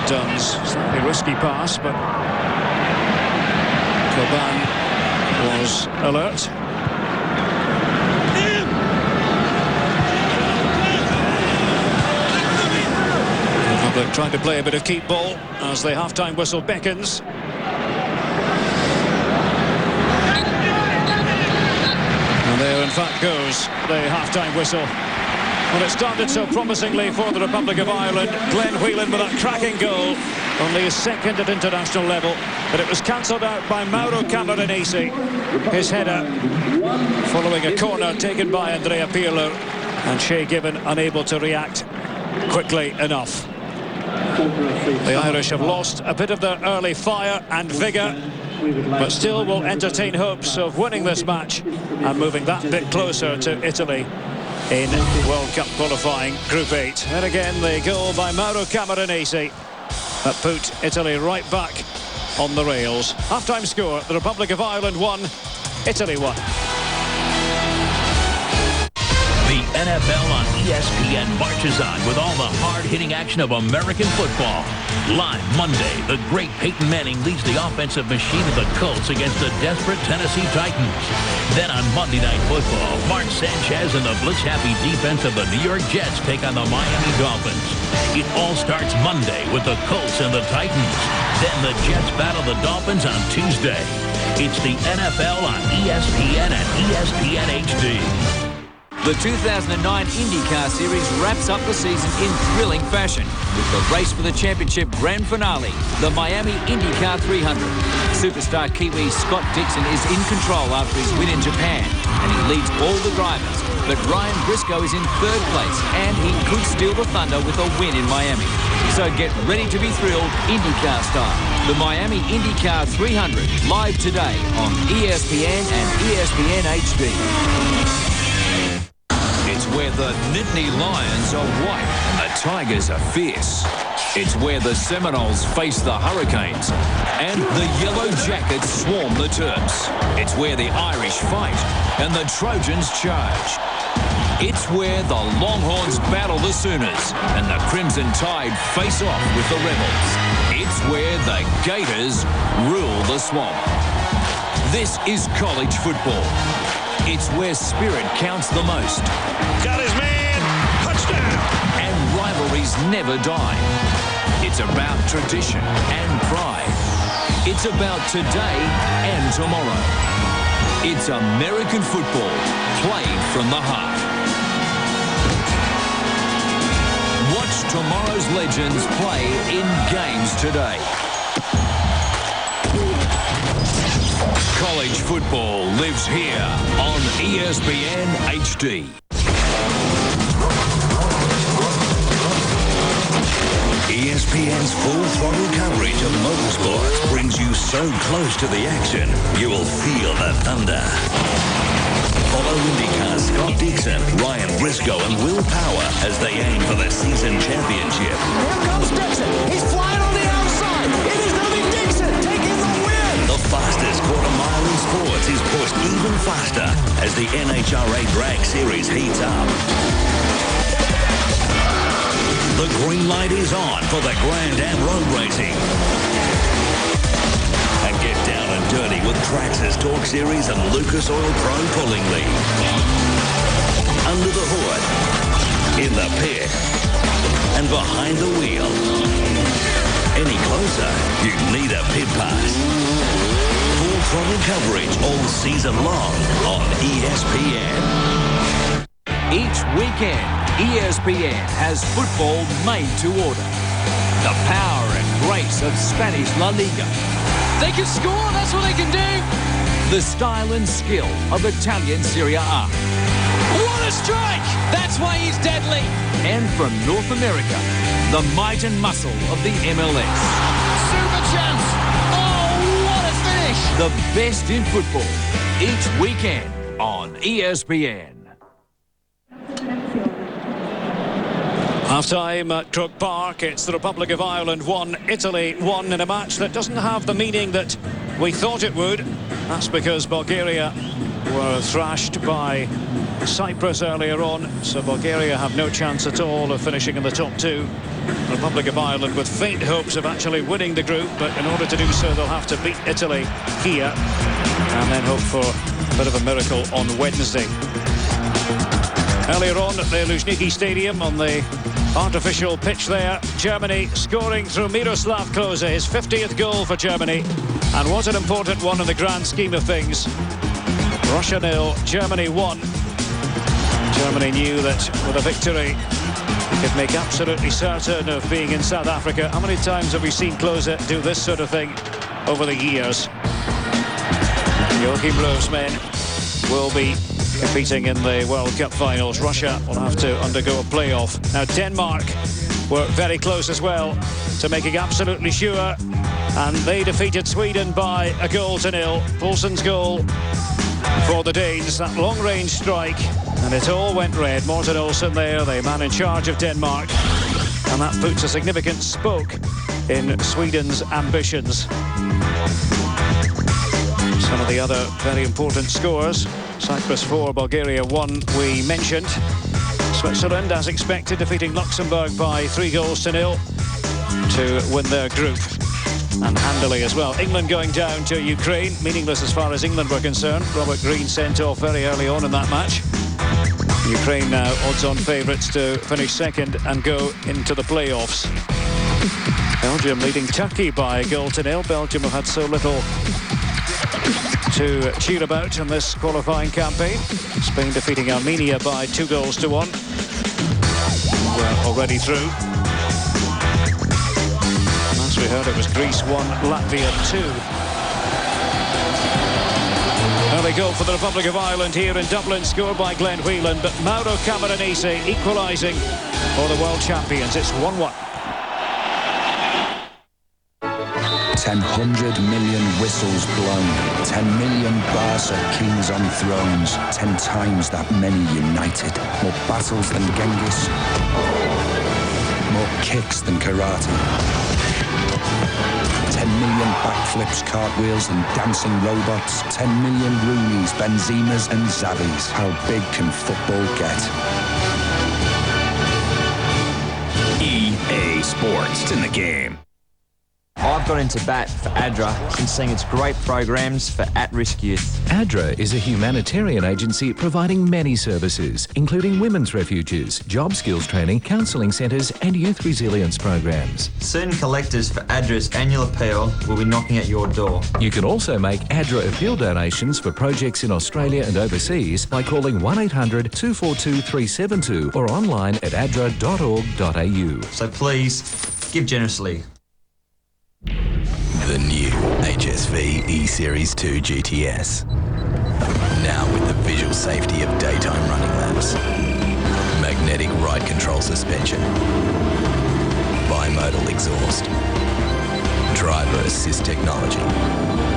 Dunn's slightly risky pass, but Coban was alert. The Republic trying to play a bit of keep ball as the half-time whistle beckons. And there in fact goes the half-time whistle. Well, it started so promisingly for the Republic of Ireland. Glenn Whelan with that cracking goal, only his second at international level, but it was cancelled out by Mauro Camoranesi. His header following a corner taken by Andrea Pirlo, and Shea Given unable to react quickly enough. The Irish have lost a bit of their early fire and vigour, but still will entertain hopes of winning this match and moving that bit closer to Italy in World Cup qualifying Group 8. And again, the goal by Mauro Camoranesi that put Italy right back on the rails. Half-time score, the Republic of Ireland 1, Italy 1. The NFL on ESPN marches on with all the hard-hitting action of American football. Live Monday, the great Peyton Manning leads the offensive machine of the Colts against the desperate Tennessee Titans. Then on Monday Night Football, Mark Sanchez and the blitz-happy defense of the New York Jets take on the Miami Dolphins. It all starts Monday with the Colts and the Titans. Then the Jets battle the Dolphins on Tuesday. It's the NFL on ESPN and ESPN HD. The 2009 IndyCar Series wraps up the season in thrilling fashion with the race for the championship grand finale, the Miami IndyCar 300. Superstar Kiwi Scott Dixon is in control after his win in Japan, and he leads all the drivers. But Ryan Briscoe is in third place, and he could steal the thunder with a win in Miami. So get ready to be thrilled IndyCar style. The Miami IndyCar 300, live today on ESPN and ESPN HD. It's where the Nittany Lions are white and the Tigers are fierce. It's where the Seminoles face the Hurricanes and the Yellow Jackets swarm the Terps. It's where the Irish fight and the Trojans charge. It's where the Longhorns battle the Sooners and the Crimson Tide face off with the Rebels. It's where the Gators rule the swamp. This is college football. It's where spirit counts the most. Got his man! Touchdown! And rivalries never die. It's about tradition and pride. It's about today and tomorrow. It's American football played from the heart. Watch tomorrow's legends play in games today. College football lives here on ESPN HD. ESPN's full throttle coverage of motorsports brings you so close to the action, you will feel the thunder. Follow IndyCar Scott Dixon, Ryan Briscoe and Will Power as they aim for the season championship. Here comes Dixon. He's flying on the outside. It is going to be Dixon taking the win. The fastest quarter mile in sports is pushed even faster as the NHRA Drag Series heats up. The green light is on for the Grand Am road racing. And get down and dirty with Traxxas Torque Series and Lucas Oil Pro Pulling League. Under the hood, in the pit, and behind the wheel. Any closer, you need a pit pass. Full throttle coverage all season long on ESPN. Each weekend, ESPN has football made to order. The power and grace of Spanish La Liga. They can score, that's what they can do. The style and skill of Italian Serie A. What a strike! That's why he's deadly. And from North America, the might and muscle of the MLS. Super chance! Oh, what a finish! The best in football, each weekend on ESPN. Half-time at Croke Park. It's the Republic of Ireland 1, Italy 1 in a match that doesn't have the meaning that we thought it would. That's because Bulgaria were thrashed by Cyprus earlier on, so Bulgaria have no chance at all of finishing in the top two. The Republic of Ireland with faint hopes of actually winning the group, but in order to do so they'll have to beat Italy here and then hope for a bit of a miracle on Wednesday. Earlier on at the Luzhniki Stadium on the artificial pitch there, Germany scoring through Miroslav Klose, his 50th goal for Germany. And what an important one in the grand scheme of things. Russia 0, Germany 1. Germany knew that with a victory, they could make absolutely certain of being in South Africa. How many times have we seen Klose do this sort of thing over the years? Joachim Löw's men will be competing in the World Cup finals. Russia will have to undergo a playoff. Now Denmark were very close as well to making absolutely sure, and they defeated Sweden by 1-0. Poulsen's goal for the Danes, that long-range strike, and it all went red. Morten Olsen there, the man in charge of Denmark, and that puts a significant spoke in Sweden's ambitions. Some of the other very important scores: Cyprus 4, Bulgaria 1, we mentioned. Switzerland, as expected, defeating Luxembourg by 3-0 to win their group, and handily as well. England going down to Ukraine, meaningless as far as England were concerned. Robert Green sent off very early on in that match. Ukraine now odds-on favourites to finish second and go into the playoffs. Belgium leading Turkey by 1-0. Belgium have had so little to cheer about in this qualifying campaign. Spain defeating Armenia by 2-1. We're already through. As we heard, it was Greece 1, Latvia 2. Early goal for the Republic of Ireland here in Dublin, scored by Glenn Whelan, but Mauro Camoranesi equalising for the world champions. It's 1-1. 100 million whistles blown, 10 million Barca kings on thrones, 10 times that many united, more battles than Genghis, more kicks than karate, 10 million backflips, cartwheels and dancing robots, 10 million Rooneys, Benzemas and Xavis. How big can football get? EA Sports. It's in the game. I've got into bat for ADRA and seeing its great programs for at-risk youth. ADRA is a humanitarian agency providing many services, including women's refuges, job skills training, counselling centres and youth resilience programs. Soon collectors for ADRA's annual appeal will be knocking at your door. You can also make ADRA appeal donations for projects in Australia and overseas by calling 1800 242 372 or online at adra.org.au. So please, give generously. The new HSV E-Series 2 GTS. Now with the visual safety of daytime running laps. Magnetic ride control suspension. Bimodal exhaust. Driver assist technology.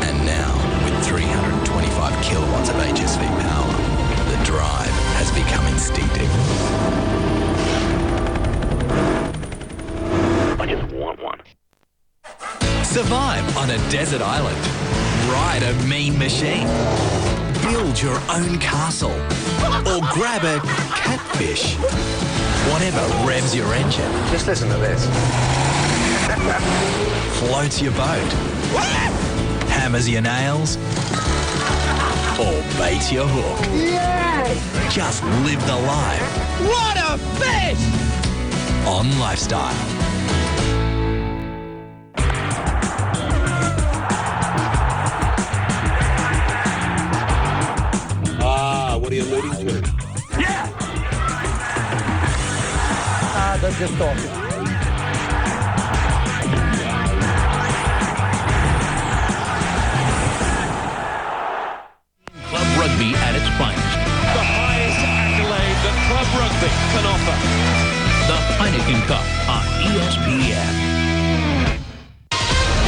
And now with 325 kilowatts of HSV power, the drive has become instinctive. I just want one. Survive on a desert island. Ride a mean machine. Build your own castle. Or grab a catfish. Whatever revs your engine. Just listen to this. Floats your boat. Hammers your nails. Or baits your hook. Yes! Just live the life. What a fish! On Lifestyle. What are you alluding to? Yeah! They're just talking. Club rugby at its finest. The highest accolade that club rugby can offer. The Heineken Cup on ESPN.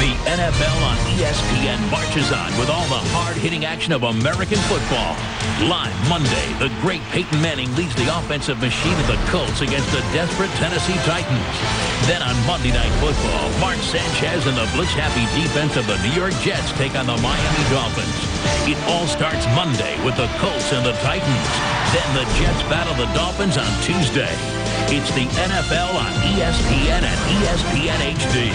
The NFL on ESPN marches on with all the hard-hitting action of American football. Live Monday, the great Peyton Manning leads the offensive machine of the Colts against the desperate Tennessee Titans. Then on Monday Night Football, Mark Sanchez and the blitz-happy defense of the New York Jets take on the Miami Dolphins. It all starts Monday with the Colts and the Titans. Then the Jets battle the Dolphins on Tuesday. It's the NFL on ESPN and ESPN HD.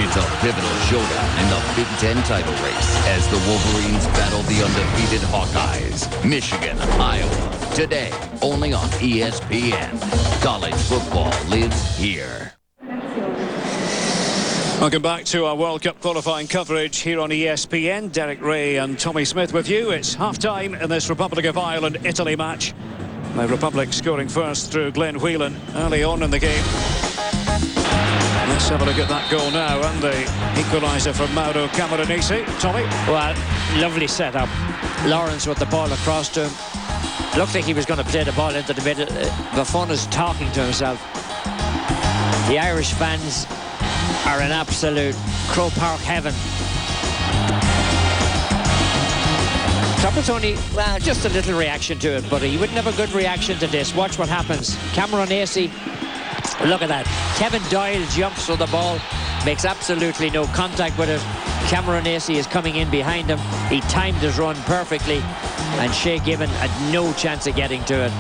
It's a pivotal showdown in the Big Ten title race as the Wolverines battle the undefeated Hawkeyes. Michigan, Iowa. Today, only on ESPN. College football lives here. Welcome back to our World Cup qualifying coverage here on ESPN. Derek Ray and Tommy Smith with you. It's half-time in this Republic of Ireland-Italy match. The Republic scoring first through Glenn Whelan early on in the game. Let's have a look at that goal now and the equaliser from Mauro Camoranesi. Tommy? Well, lovely setup. Lawrence with the ball across to him. Looked like he was going to play the ball into the middle. Buffon is talking to himself. The Irish fans are in absolute Crow Park heaven. Trapattoni, well, just a little reaction to it, but he wouldn't have a good reaction to this. Watch what happens. Camoranesi, look at that. Kevin Doyle jumps for the ball, makes absolutely no contact with it. Camoranesi is coming in behind him. He timed his run perfectly, and Shea Given had no chance of getting to it.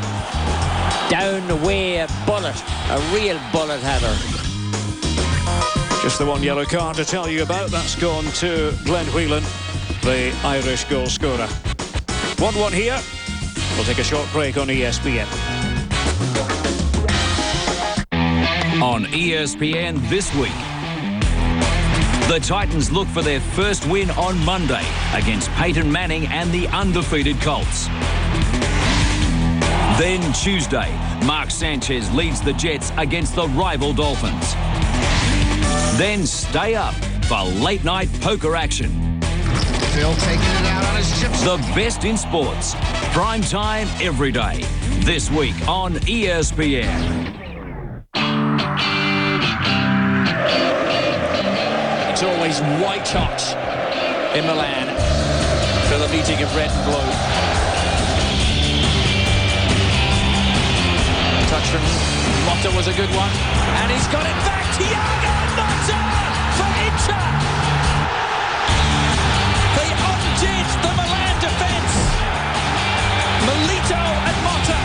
Down the way, a bullet. A real bullet header. Just the one yellow card to tell you about. That's gone to Glenn Whelan, the Irish goal scorer. 1-1 here. We'll take a short break on ESPN. On ESPN this week, the Titans look for their first win on Monday against Peyton Manning and the undefeated Colts. Then Tuesday, Mark Sanchez leads the Jets against the rival Dolphins. Then stay up for late night poker action. Phil taking it out on his chips. The best in sports. Prime time every day. This week on ESPN. It's always white hot in Milan for the meeting of red and blue. Touch from Motta was a good one, and he's got it back. Thiago Motta for Inter. They undid the Milan defence. Milito and Motta.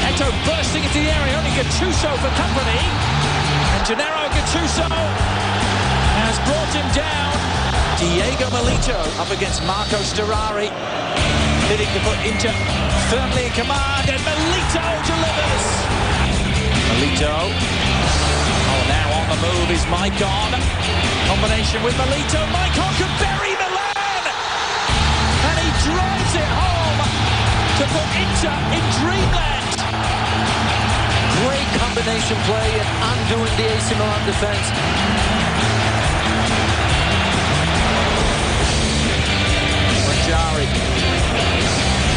Eto bursting into the area, only Gattuso for company. And Gennaro Gattuso has brought him down. Diego Milito up against Marco Storari. Hitting to put Inter firmly in command, and Milito delivers. Milito. Oh, now on the move is Maicon. Combination with Milito. Maicon can bury Milan! And he drives it home to put Inter in dreamland. Great combination play and undoing the AC Milan defence. Rajari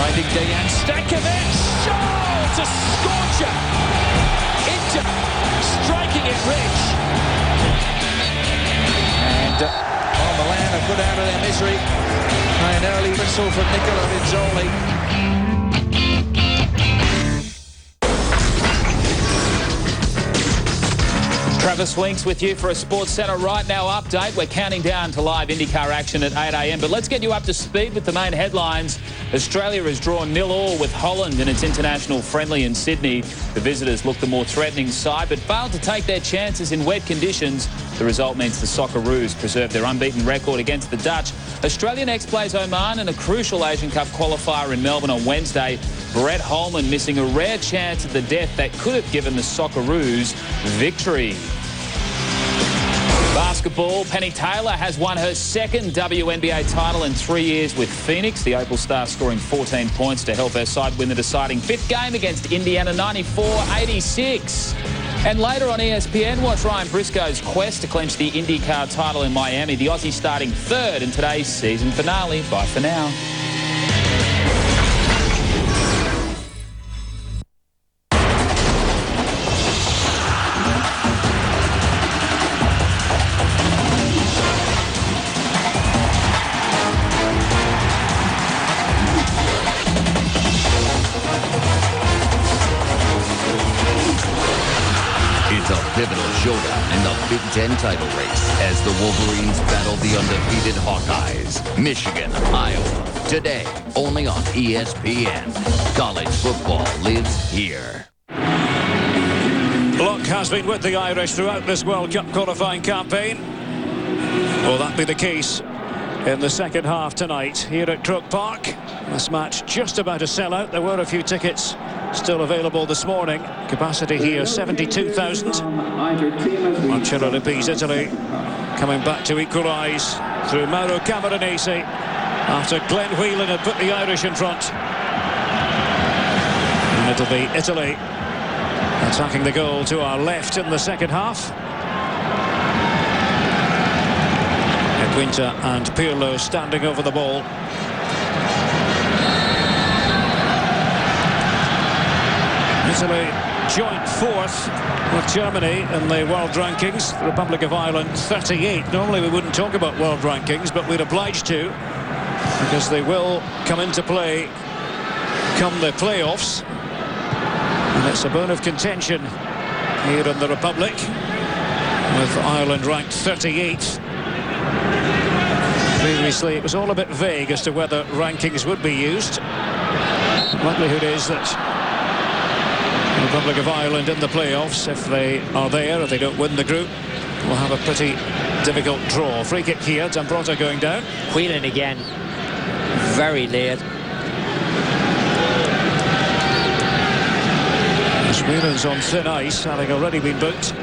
finding Dejan Stankovic. Oh, it's a scorcher. Inter striking it rich. And Milan are put out of their misery by an early whistle from Nicola Rizzoli. Travis Winks with you for a Sports Centre Right Now update. We're counting down to live IndyCar action at 8 a.m. But let's get you up to speed with the main headlines. Australia has drawn 0-0 with Holland in its international friendly in Sydney. The visitors looked the more threatening side but failed to take their chances in wet conditions. The result means the Socceroos preserve their unbeaten record against the Dutch. Australia next plays Oman in a crucial Asian Cup qualifier in Melbourne on Wednesday. Brett Holman missing a rare chance at the death that could have given the Socceroos victory. Basketball, Penny Taylor has won her second WNBA title in 3 years with Phoenix. The Opal Star scoring 14 points to help her side win the deciding fifth game against Indiana 94-86. And later on ESPN, watch Ryan Briscoe's quest to clinch the IndyCar title in Miami. The Aussie starting third in today's season finale. Bye for now. Pivotal showdown in the Big Ten title race as the Wolverines battle the undefeated Hawkeyes. Michigan, Iowa. Today, only on ESPN. College football lives here. Luck has been with the Irish throughout this World Cup qualifying campaign. Will that be the case in the second half tonight here at Croke Park? This match just about a sellout. There were a few tickets still available this morning. Capacity here 72,000. Marcello Lippi's Italy coming back to equalise through Mauro Camoranesi after Glenn Whelan had put the Irish in front. And it'll be Italy attacking the goal to our left in the second half. Quinta and Pirlo standing over the ball. Italy joint fourth with Germany in the world rankings. The Republic of Ireland 38. Normally we wouldn't talk about world rankings, but we're obliged to because they will come into play come the playoffs. And it's a bone of contention here in the Republic with Ireland ranked 38th. Previously, it was all a bit vague as to whether rankings would be used. Likelihood is that the Republic of Ireland in the playoffs, if they are there, if they don't win the group, will have a pretty difficult draw. Free kick here, Zambrotta going down. Whelan again, very late. Whelan's on thin ice, having already been booked.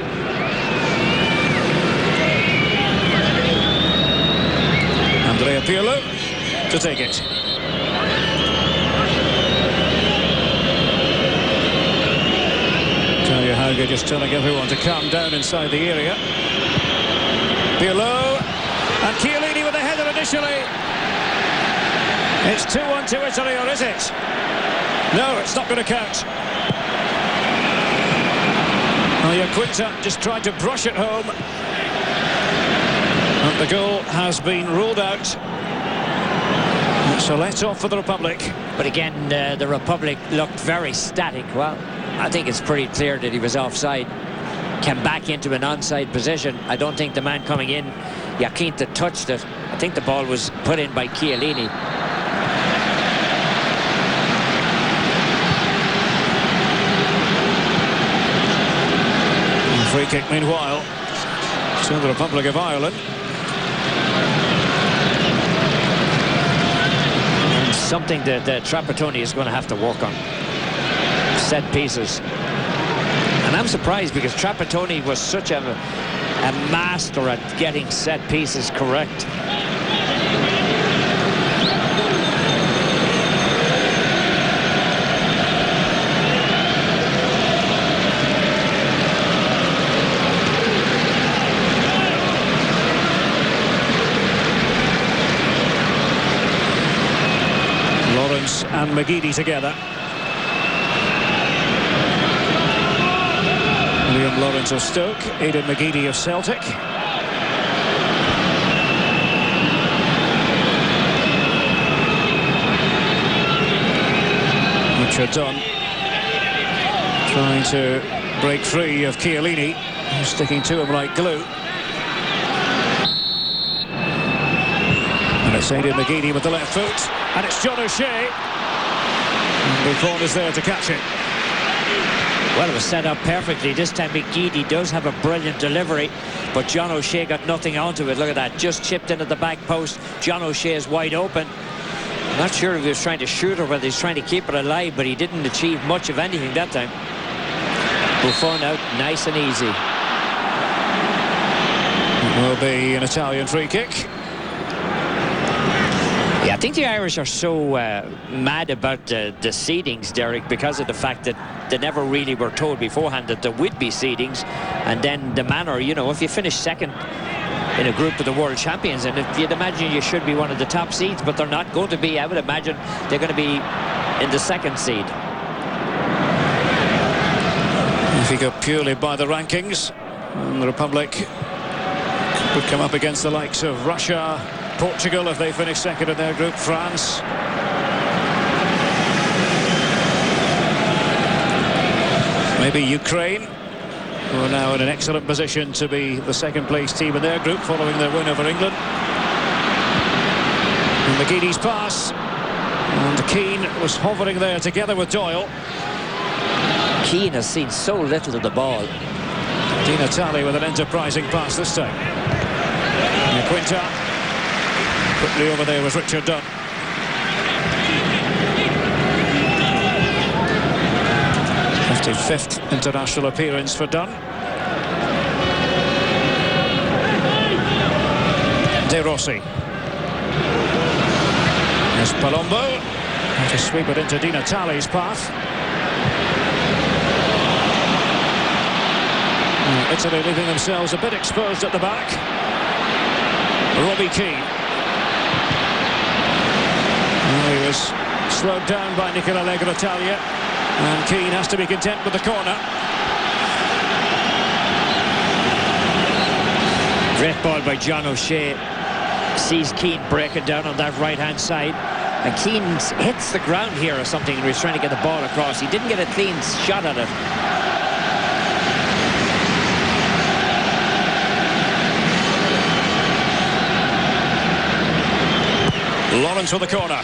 Andrea Pirlo to take it. Talia Hauger just telling everyone to calm down inside the area. Pirlo and Chiellini with the header initially. It's 2-1 to Italy, or is it? No, it's not going to count. Quinta just tried to brush it home. And the goal has been ruled out. So let's off for the Republic. But again, the Republic looked very static. Well, I think it's pretty clear that he was offside. Came back into an onside position. I don't think the man coming in, Quinta, touched it. I think the ball was put in by Chiellini. Free kick meanwhile to the Republic of Ireland. And something that Trapattoni is going to have to work on. Set pieces. And I'm surprised because Trapattoni was such a master at getting set pieces correct. And McGeady together. Liam Lawrence of Stoke, Aidan McGeady of Celtic. Richard Dunn trying to break free of Chiellini, who's sticking to him like glue. And it's Aidan McGeady with the left foot. And it's John O'Shea. Buffon is there to catch it. Well, it was set up perfectly. This time McGeady does have a brilliant delivery, but John O'Shea got nothing onto it. Look at that, just chipped into the back post. John O'Shea is wide open. I'm not sure if he was trying to shoot or whether he's trying to keep it alive, but he didn't achieve much of anything that time. Buffon out nice and easy. It will be an Italian free kick. Yeah, I think the Irish are so mad about the seedings, Derek, because of the fact that they never really were told beforehand that there would be seedings. And then the manner, you know, if you finish second in a group of the world champions, and if you'd imagine you should be one of the top seeds, but they're not going to be. I would imagine they're going to be in the second seed. If you go purely by the rankings, the Republic could come up against the likes of Russia, Portugal if they finish second in their group, France. Maybe Ukraine, who are now in an excellent position to be the second place team in their group following their win over England. And McGeady's pass, and Keane was hovering there together with Doyle. Keane has seen so little of the ball. Di Natale with an enterprising pass this time. And Quinta quickly over there was Richard Dunn. Fifth international appearance for Dunn. De Rossi. There's Palombo. And to sweep it into Di Natale's path. Italy leaving themselves a bit exposed at the back. Robbie Keane. He was slowed down by Nicola Legratalia. And Keane has to be content with the corner. Great ball by John O'Shea. Sees Keane breaking down on that right-hand side. And Keane hits the ground here or something, and he's trying to get the ball across. He didn't get a clean shot at it. Lawrence for the corner.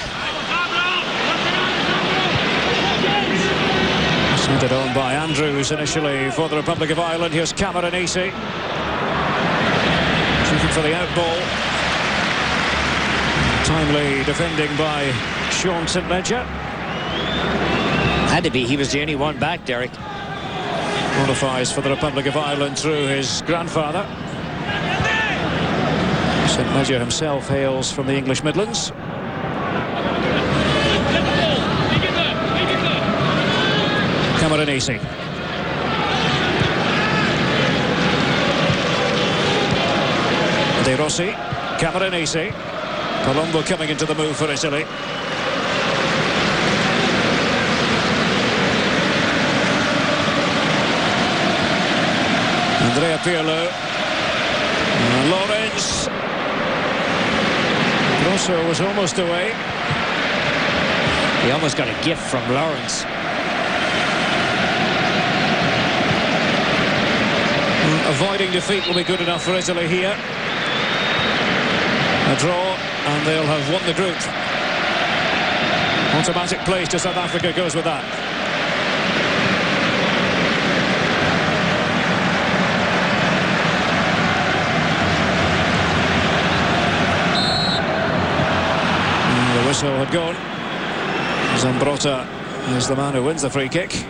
Sent it on by Andrews initially for the Republic of Ireland. Here's Cameron Easy. Shooting for the out ball. Timely defending by Sean St. Ledger. Had to be. He was the only one back, Derek. Qualifies for the Republic of Ireland through his grandfather. St. Ledger himself hails from the English Midlands. Cameron Easy. De Rossi. Cameron Easy. Palumbo coming into the move for Italy. Andrea Pirlo. Lawrence. Grosso was almost away. He almost got a gift from Lawrence. Avoiding defeat will be good enough for Italy here. A draw and they'll have won the group. Automatic place to South Africa goes with that. And the whistle had gone. Zambrotta is the man who wins the free kick.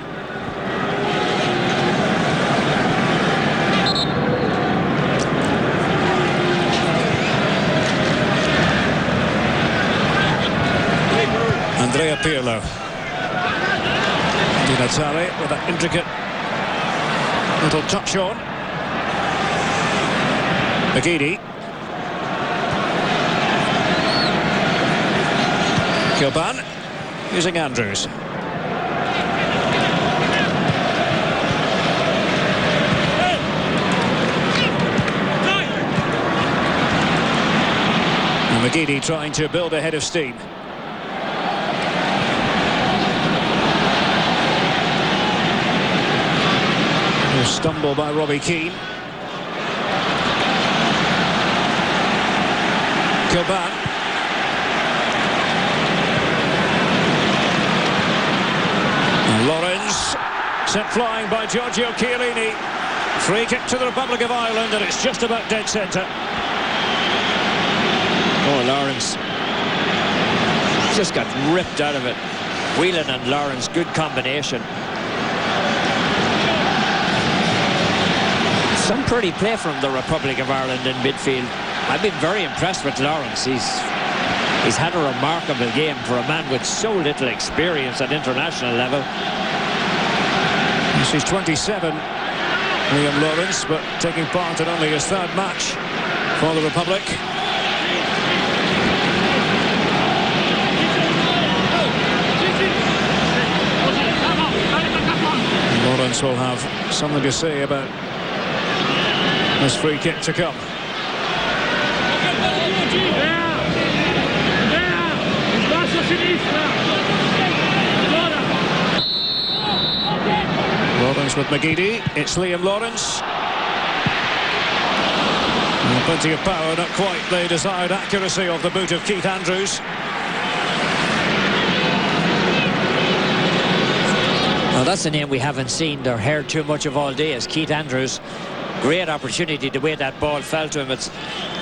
Andrea Pirlo. Di Natale with that intricate little touch on. McGeady. Kilban using Andrews. And McGeady trying to build a head of steam. Stumble by Robbie Keane. Kilban. And Lawrence sent flying by Giorgio Chiellini. Free kick to the Republic of Ireland, and it's just about dead centre. Oh, Lawrence just got ripped out of it. Whelan and Lawrence, good combination. Some pretty play from the Republic of Ireland in midfield. I've been very impressed with Lawrence. He's had a remarkable game for a man with so little experience at international level. He's 27, Liam Lawrence, but taking part in only his third match for the Republic. Lawrence will have something to say about this free kick to come. Lawrence with McGeady. It's Liam Lawrence. And plenty of power, not quite the desired accuracy of the boot of Keith Andrews. Well, that's a name we haven't seen or heard too much of all day, as Keith Andrews. Great opportunity, the way that ball fell to him. It's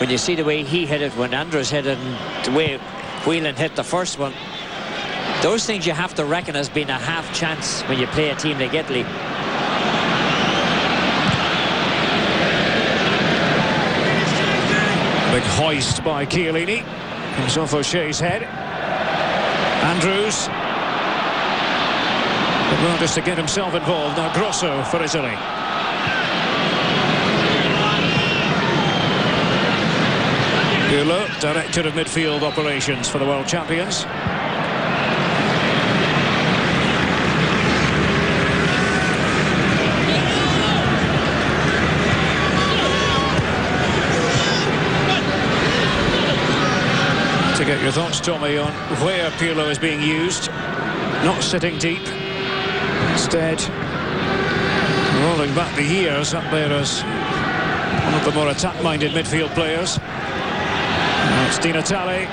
when you see the way he hit it, when Andrews hit it, and the way Whelan hit the first one. Those things you have to reckon as being a half chance when you play a team like Italy. Big hoist by Chiellini. Comes off O'Shea's head. Andrews. Well, just to get himself involved. Now Grosso for Italy. Pirlo, Director of Midfield Operations for the World Champions. To get your thoughts, Tommy, on where Pirlo is being used. Not sitting deep. Instead, rolling back the years up there as one of the more attack-minded midfield players. Now it's Di Natale.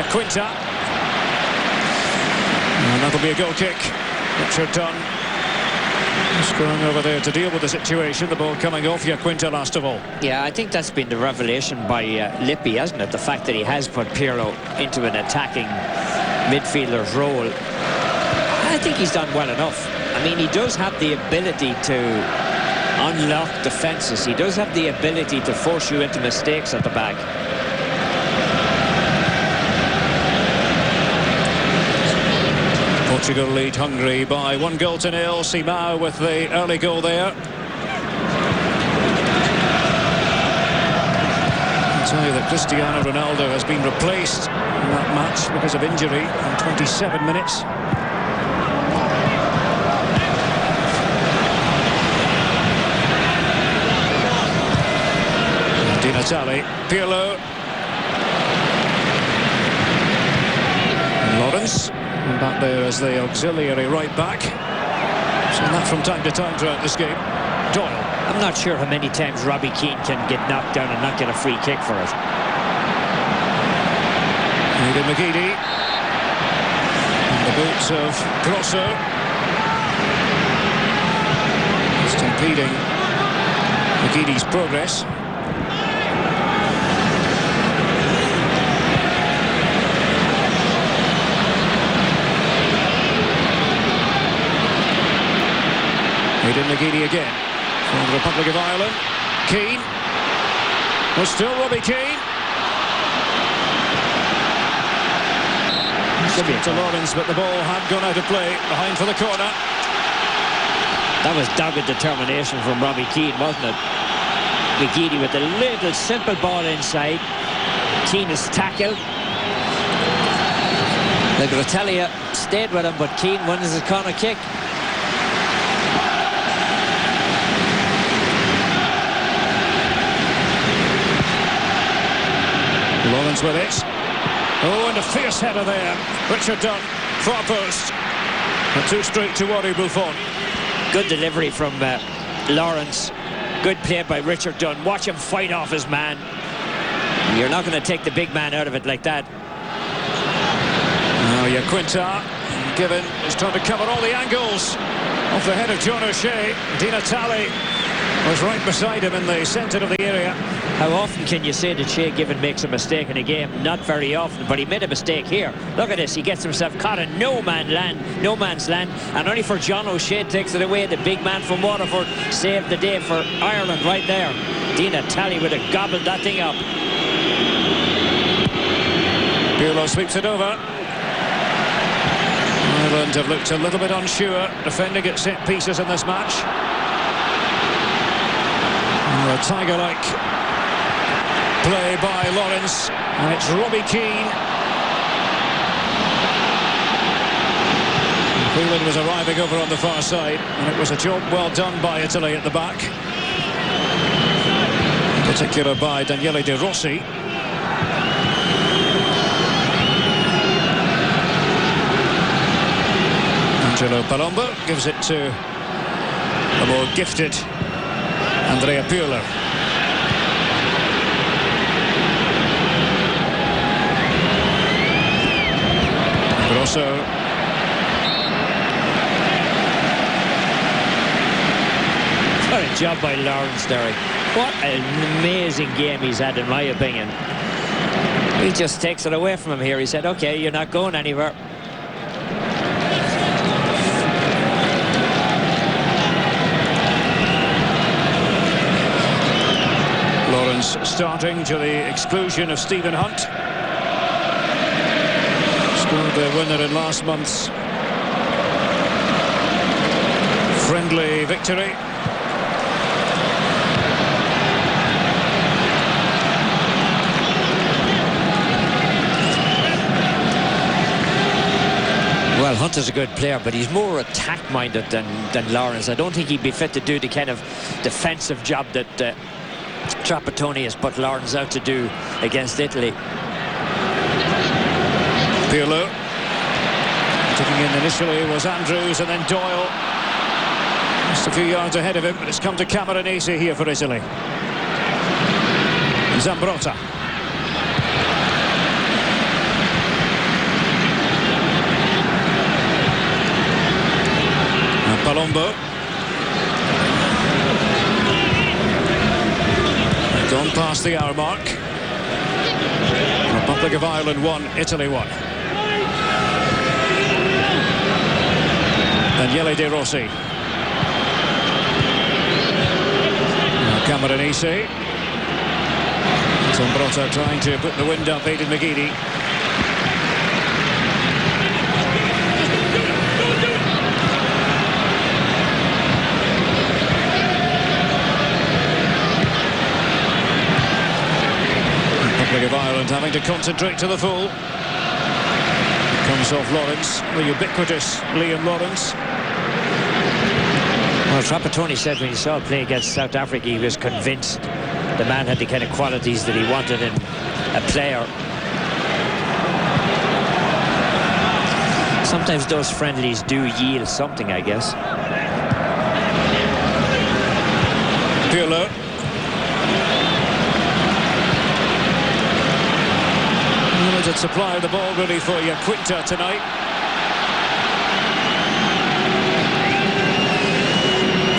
Quinta. And that'll be a goal kick. Richard Dunn Going over there to deal with the situation. The ball coming off Quinta last of all. Yeah, I think that's been the revelation by Lippi, hasn't it? The fact that he has put Pirlo into an attacking midfielder's role. I think he's done well enough. I mean, he does have the ability to unlock defences. He does have the ability to force you into mistakes at the back. Portugal lead Hungary by 1-0. Simão with the early goal there. I'll tell you that Cristiano Ronaldo has been replaced in that match because of injury in 27 minutes. Di Natale, Pirlo. Lawrence. And back there as the auxiliary right back. So that from time to time throughout this game. Doyle. I'm not sure how many times Robbie Keane can get knocked down and not get a free kick for it. Aidan McGeady. And the boots of Grosso. Just impeding McGeady's progress. Aidan McGeady again from the Republic of Ireland. Keane. Well, still Robbie Keane. Straight to Lawrence, but the ball had gone out of play. Behind for the corner. That was dogged determination from Robbie Keane, wasn't it? McGeady with a little simple ball inside. Keane is tackled. The Gratellia stayed with him, but Keane wins his corner kick. Lawrence with it. Oh, and a fierce header there. Richard Dunn, far post. And too straight to worry Buffon. Good delivery from Lawrence. Good play by Richard Dunn. Watch him fight off his man. You're not going to take the big man out of it like that. Now Quinta. Given is trying to cover all the angles. Off the head of John O'Shea. Di Natale was right beside him in the centre of the area. How often can you say that Shea Given makes a mistake in a game? Not very often, but he made a mistake here. Look at this, he gets himself caught in no man's land, and only for John O'Shea takes it away. The big man from Waterford saved the day for Ireland right there. Di Natale would have gobbled that thing up. Pirlo sweeps it over. Ireland have looked a little bit unsure defending at set pieces in this match. A tiger-like play by Lawrence, and it's Robbie Keane. Whelan was arriving over on the far side, and it was a job well done by Italy at the back. In particular by Daniele De Rossi. Angelo Palombo gives it to a more gifted Andrea Pirlo. Grosso. What a job by Lawrence, Derek. What an amazing game he's had, in my opinion. He just takes it away from him here. He said, okay, you're not going anywhere. Lawrence starting to the exclusion of Stephen Hunt. Scored the winner in last month's friendly victory. Well, Hunt is a good player, but he's more attack-minded than Lawrence. I don't think he'd be fit to do the kind of defensive job that Trapattoni has put Lawrence out to do against Italy. Pirlo. Taking in initially was Andrews and then Doyle. Just a few yards ahead of him, but it's come to Camoranesi here for Italy. Zambrotta. And Palombo. Gone past the hour mark. Republic of Ireland 1, Italy 1. Daniele De Rossi. Cameronese. Zambrotta trying to put the wind up, Aidan McGeady. Republic of Ireland having to concentrate to the full. Comes off Lawrence, the ubiquitous Liam Lawrence. Well, Trapattoni said when he saw play against South Africa, he was convinced the man had the kind of qualities that he wanted in a player. Sometimes those friendlies do yield something, I guess. Pirlo. Limited supply of the ball really for Quinta tonight.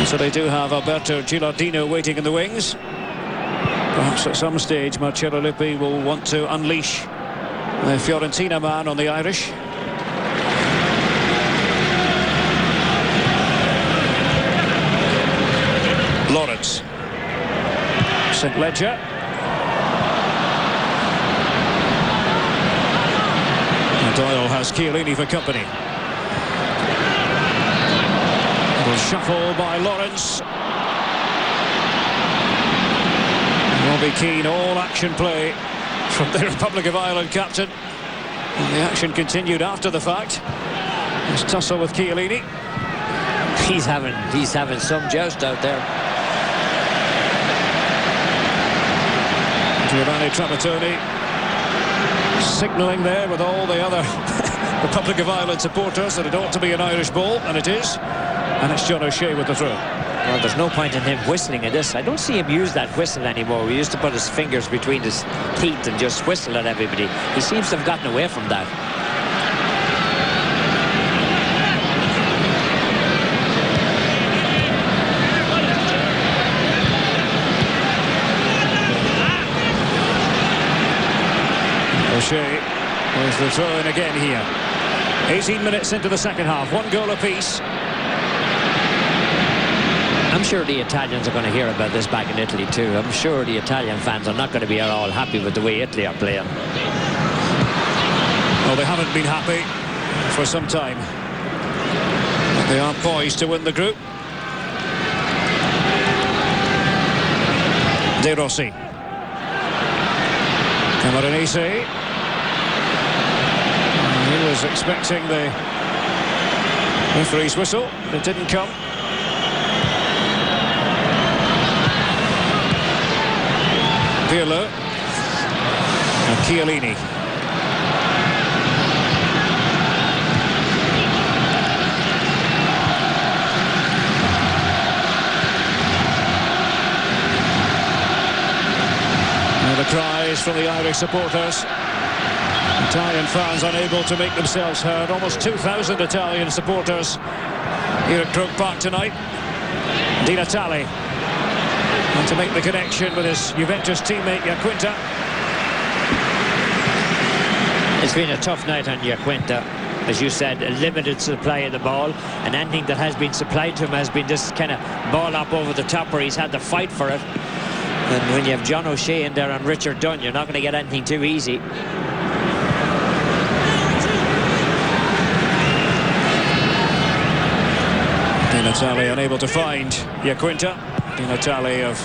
So they do have Alberto Gilardino waiting in the wings. Perhaps at some stage Marcello Lippi will want to unleash the Fiorentina man on the Irish. Lawrence. St. Ledger. And Doyle has Chiellini for company. Shuffle by Lawrence. Will be keen, all action play from the Republic of Ireland captain. And the action continued after the fact. There's tussle with Chiellini. He's having some joust out there. Giovanni Trapattoni signalling there with all the other Republic of Ireland supporters that it ought to be an Irish ball, and it is. And it's John O'Shea with the throw. Well, there's no point in him whistling at this. I don't see him use that whistle anymore. He used to put his fingers between his teeth and just whistle at everybody. He seems to have gotten away from that. O'Shea with the throw in again here. 18 minutes into the second half, 1 goal apiece. I'm sure the Italians are going to hear about this back in Italy too. I'm sure the Italian fans are not going to be at all happy with the way Italy are playing. Well, they haven't been happy for some time. But they are poised to win the group. De Rossi. Cameronese. He was expecting the referee's whistle, but it didn't come. Pirlo and Chiellini. Now the cries from the Irish supporters. Italian fans unable to make themselves heard. Almost 2,000 Italian supporters here at Croke Park tonight. Di Natale. And to make the connection with his Juventus teammate Quinta. It's been a tough night on Quinta. As you said, a limited supply of the ball, and anything that has been supplied to him has been this kind of ball up over the top where he's had to fight for it. And when you have John O'Shea in there and Richard Dunn, you're not going to get anything too easy. Di Natale unable to find Quinta. Di Natale of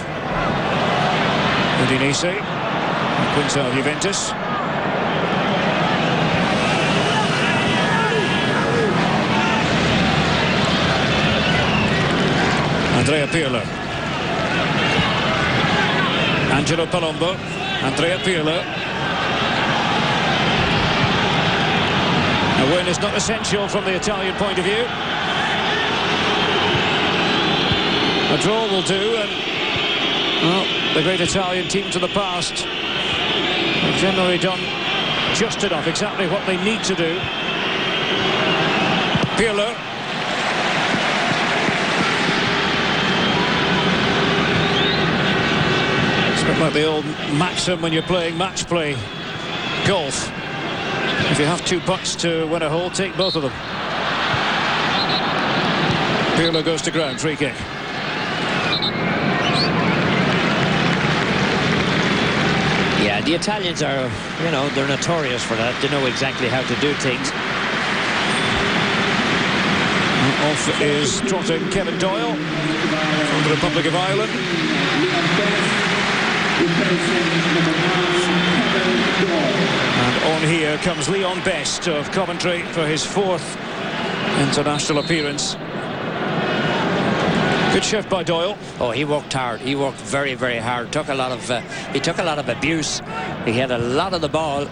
Udinese, Quinta of Juventus. Andrea Pirlo. Angelo Palombo. Andrea Pirlo. A win is not essential from the Italian point of view. A draw will do, and well, the great Italian teams of the past have generally done just enough, exactly what they need to do. Pirlo. Like the old maxim when you're playing match play golf. If you have 2 putts to win a hole, take both of them. Pirlo goes to ground, free kick. Yeah, the Italians are, you know, they're notorious for that. They know exactly how to do things. Off is trotting Kevin Doyle from the Republic of Ireland. And on here comes Leon Best of Coventry for his 4th international appearance. Good shift by Doyle. Oh, he worked hard. He worked very, very hard. He took a lot of abuse. He had a lot of the ball.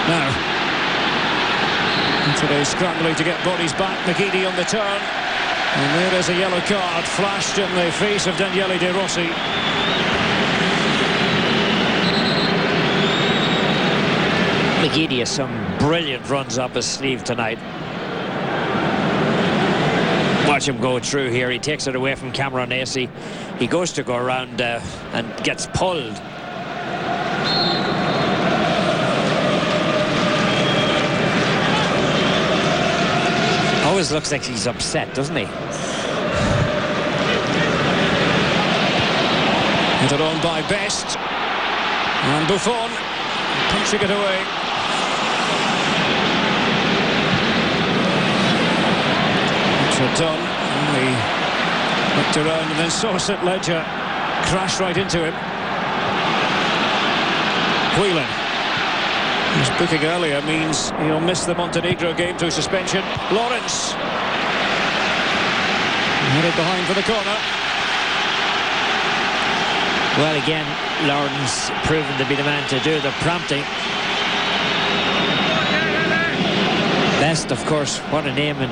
Now, today's scrambling to get bodies back. McGeady on the turn. And there is a yellow card flashed in the face of Daniele De Rossi. McGeady has some brilliant runs up his sleeve tonight. Watch him go through here. He takes it away from Cameron Acey. He goes to go around and gets pulled. Always looks like he's upset, doesn't he? Hit on by Best. And Buffon punching it away. Done. He looked around and then saw St Ledger crash right into him. Whelan. His booking earlier means he'll miss the Montenegro game through suspension. Lawrence. Headed behind for the corner. Well, again, Lawrence proven to be the man to do the prompting. Best, of course, what a name in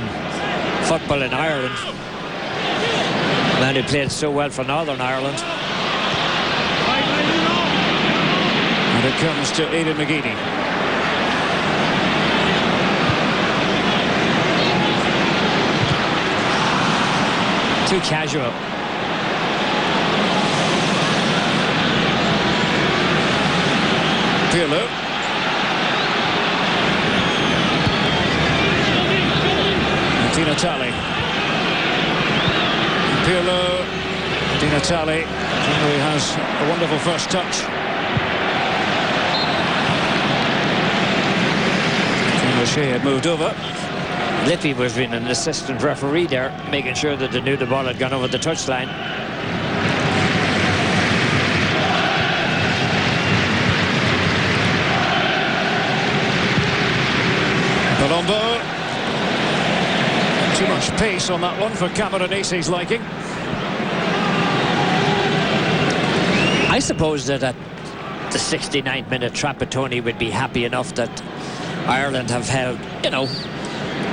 football in Ireland. A man who played so well for Northern Ireland. And it comes to Aidan McGeady. Too casual. Pirlo. Di Natale. Pirlo. Di Natale. He has a wonderful first touch. O'Shea had moved over. Lippy was being an assistant referee there, making sure that they knew the ball had gone over the touchline. Palombo. Too much pace on that one for Cameron Acey's liking. I suppose that at the 69th minute, Trapattoni would be happy enough that Ireland have held, you know,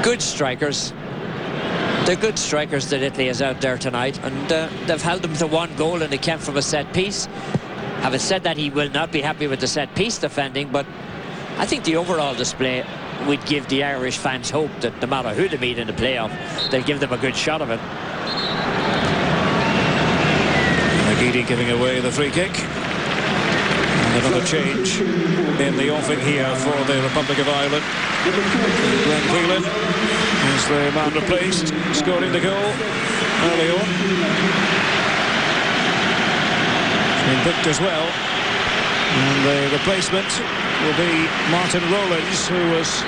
good strikers. The good strikers that Italy is out there tonight, and they've held them to 1 goal, and it came from a set piece. Having said that, he will not be happy with the set piece defending, but I think the overall display would give the Irish fans hope that no matter who they meet in the playoff, they'll give them a good shot of it. McGeady giving away the free kick. And another change in the offing here for the Republic of Ireland. Glenn Whelan is the man replaced, scoring the goal early on. He's been booked as well. And the replacement will be Martin Rowlands, who was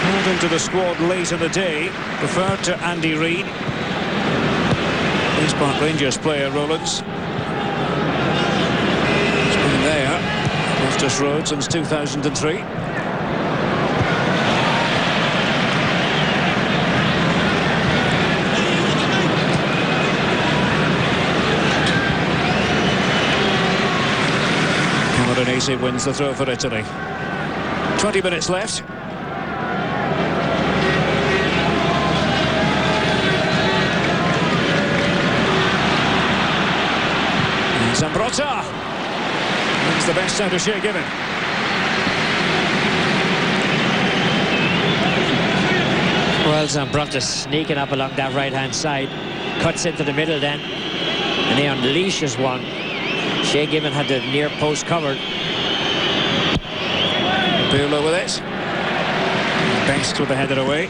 called into the squad late in the day, referred to Andy Reid. East Park Rangers player Rowlands. He's been there, Loftus Road, since 2003. Cameron Acey wins the throw for Italy. 20 minutes left. Zambrotta wins the best out of Shea Given. Well, Well, Zambrotta sneaking up along that right-hand side. Cuts into the middle then. And he unleashes one. Shea Given had the near post covered. Bueller with it. Best with the header away.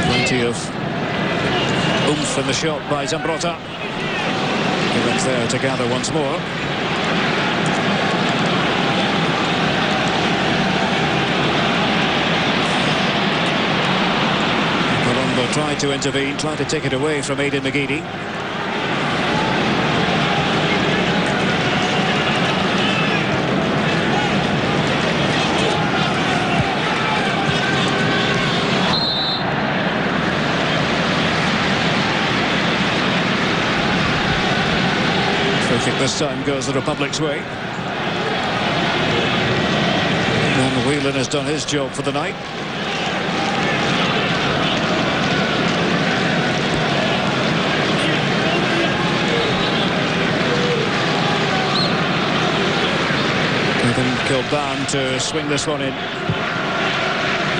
Plenty of oomph in the shot by Zambrotta. Given's there to gather once more. Palumbo tried to intervene, tried to take it away from Aidan McGeady. This time goes the Republic's way. And Whelan has done his job for the night. Kevin Kilban to swing this one in.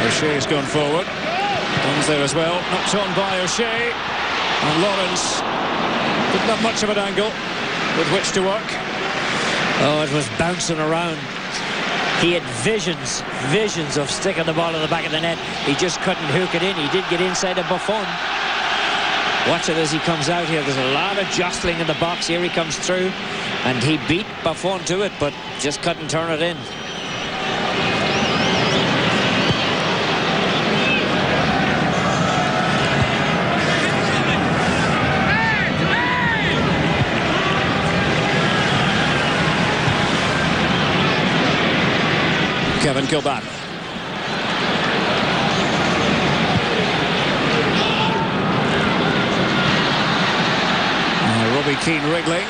O'Shea's gone forward. One's there as well. Knocked on by O'Shea. And Lawrence didn't have much of an angle with which to work. Oh, it was bouncing around. He had visions of sticking the ball in the back of the net. He just couldn't hook it in. He did get inside of Buffon. Watch it as he comes out here. There's a lot of jostling in the box. Here he comes through. And he beat Buffon to it, but just couldn't turn it in. Kevin Kilban. Robbie Keane wriggling.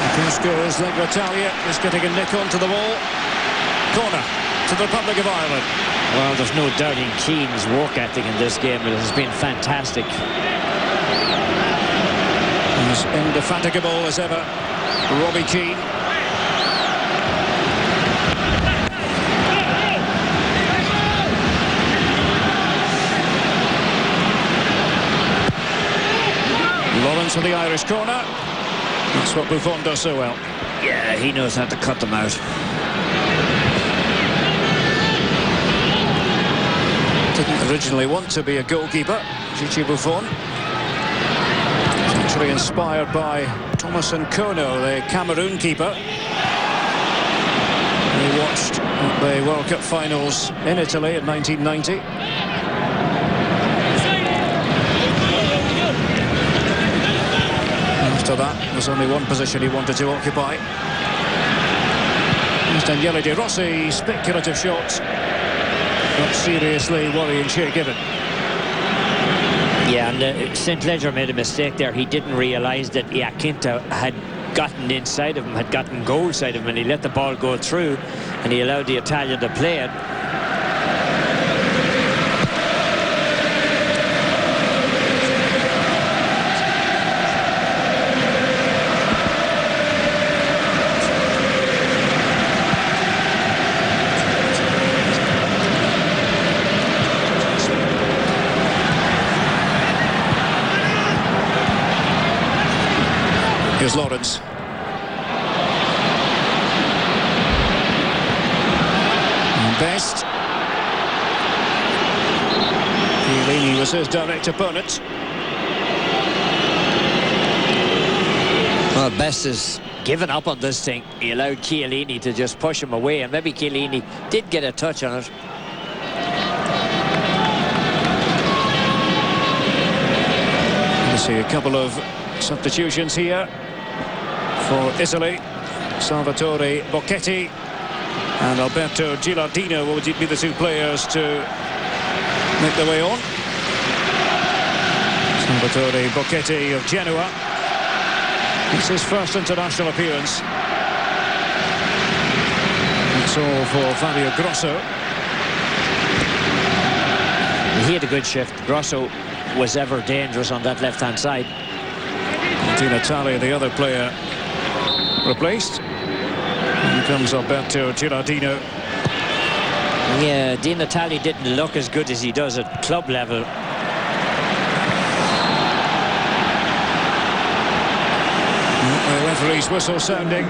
Across goes Legratalia. Is getting a nick onto the ball. Corner to the Republic of Ireland. Well, there's no doubting Keane's work ethic in this game. It has been fantastic. As indefatigable as ever, Robbie Keane. Lawrence with the Irish corner. That's what Buffon does so well. Yeah, he knows how to cut them out. Didn't originally want to be a goalkeeper, Gigi Buffon. He's actually inspired by Thomas Nkono, the Cameroon keeper. He watched the World Cup finals in Italy in 1990. After that, there's only one position he wanted to occupy. Here's Daniele De Rossi, speculative shot. Not seriously worrying Shea Given. Yeah, and St. Ledger made a mistake there. He didn't realise that Iaquinta had gotten inside of him, had gotten goal side of him, and he let the ball go through, and he allowed the Italian to play it. Here's Lawrence. And Best. Chiellini was his direct opponent. Well, Best has given up on this thing. He allowed Chiellini to just push him away, and maybe Chiellini did get a touch on it. You see a couple of substitutions here for Italy. Salvatore Bocchetti and Alberto Gilardino will be the two players to make their way on. Salvatore Bocchetti of Genoa. It's his first international appearance. That's all for Fabio Grosso. He had a good shift. Grosso was ever dangerous on that left-hand side. Di Natale, the other player, replaced. Here comes Alberto Gilardino. Yeah, Di Natale didn't look as good as he does at club level. The referee's whistle sounding.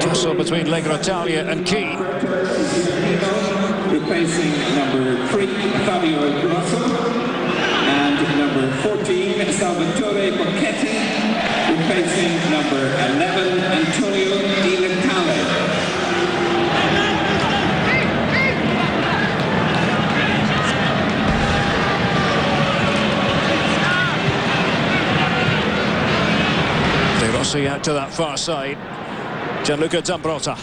Tussle between Lega Italia and Keane. Replacing number 3, Fabio Grosso, and number 14, Salvatore Bocchetti, replacing number 11, Antonio Di Natale. De Rossi out to that far side. Gianluca Zambrotta.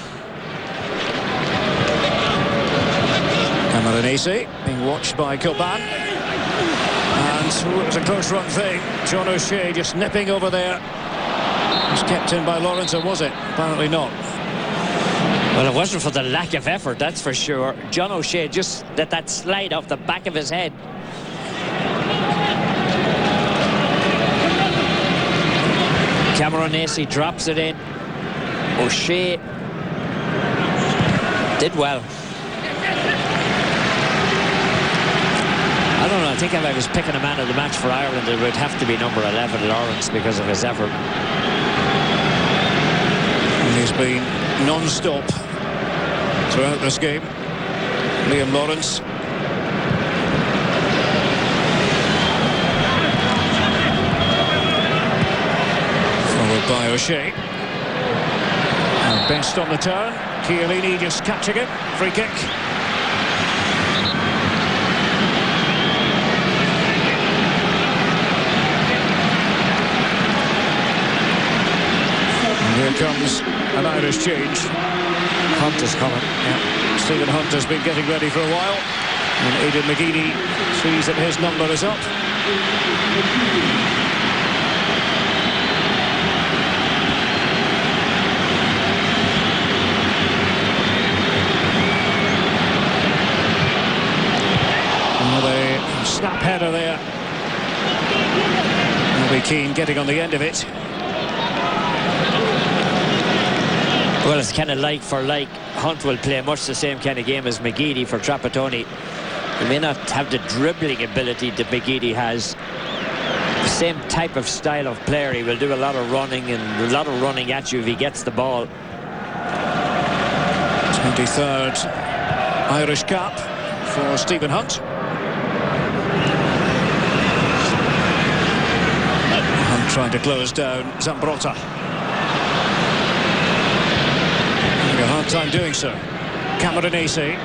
Camoranesi being watched by Coban. And it was a close run thing. John O'Shea just nipping over there. Was kept in by Lawrence, or was it? Apparently not. Well, it wasn't for the lack of effort, that's for sure. John O'Shea just let that slide off the back of his head. Camoranesi drops it in. O'Shea did well. I don't know, I think if I was picking a man of the match for Ireland, it would have to be number 11, Lawrence, because of his effort. And he's been non-stop throughout this game. Liam Lawrence. Forward by O'Shea. And Best on the turn. Chiellini just catching it. Free kick. Here comes an Irish change. Hunt is coming. Yeah. Stephen Hunt has been getting ready for a while. And Aidan McGeady sees that his number is up. Another snap header there. Will be Keane getting on the end of it. Well, it's kind of like for like. Hunt will play much the same kind of game as McGeady for Trapattoni. He may not have the dribbling ability that McGeady has. The same type of style of player. He will do a lot of running and a lot of running at you if he gets the ball. 23rd Irish cap for Stephen Hunt. Hunt trying to close down Zambrotta. A hard time doing so. Camoranesi.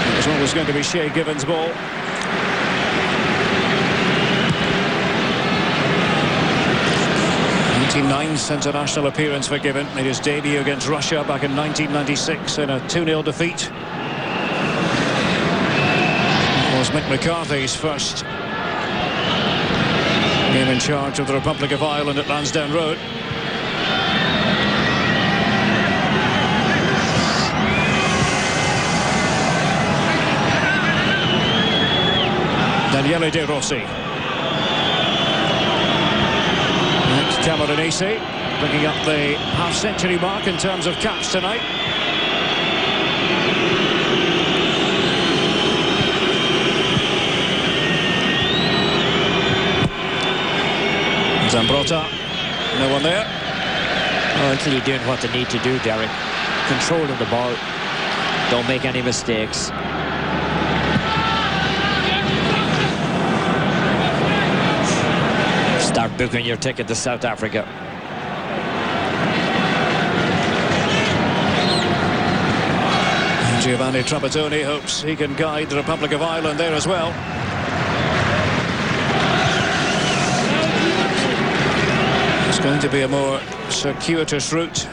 It was always going to be Shea Given's ball. 99th international appearance for Given. Made his debut against Russia back in 1996 in a 2-0 defeat. It was Mick McCarthy's first game in charge of the Republic of Ireland at Lansdowne Road. Daniele De Rossi. Next, Camoranesi, bringing up the half-century mark in terms of caps tonight. Zambrotta, no one there. Oh, until you're doing what they need to do, Derek. Controlling the ball. Don't make any mistakes. Start booking your ticket to South Africa. Giovanni Trapattoni hopes he can guide the Republic of Ireland there as well. It's going to be a more circuitous route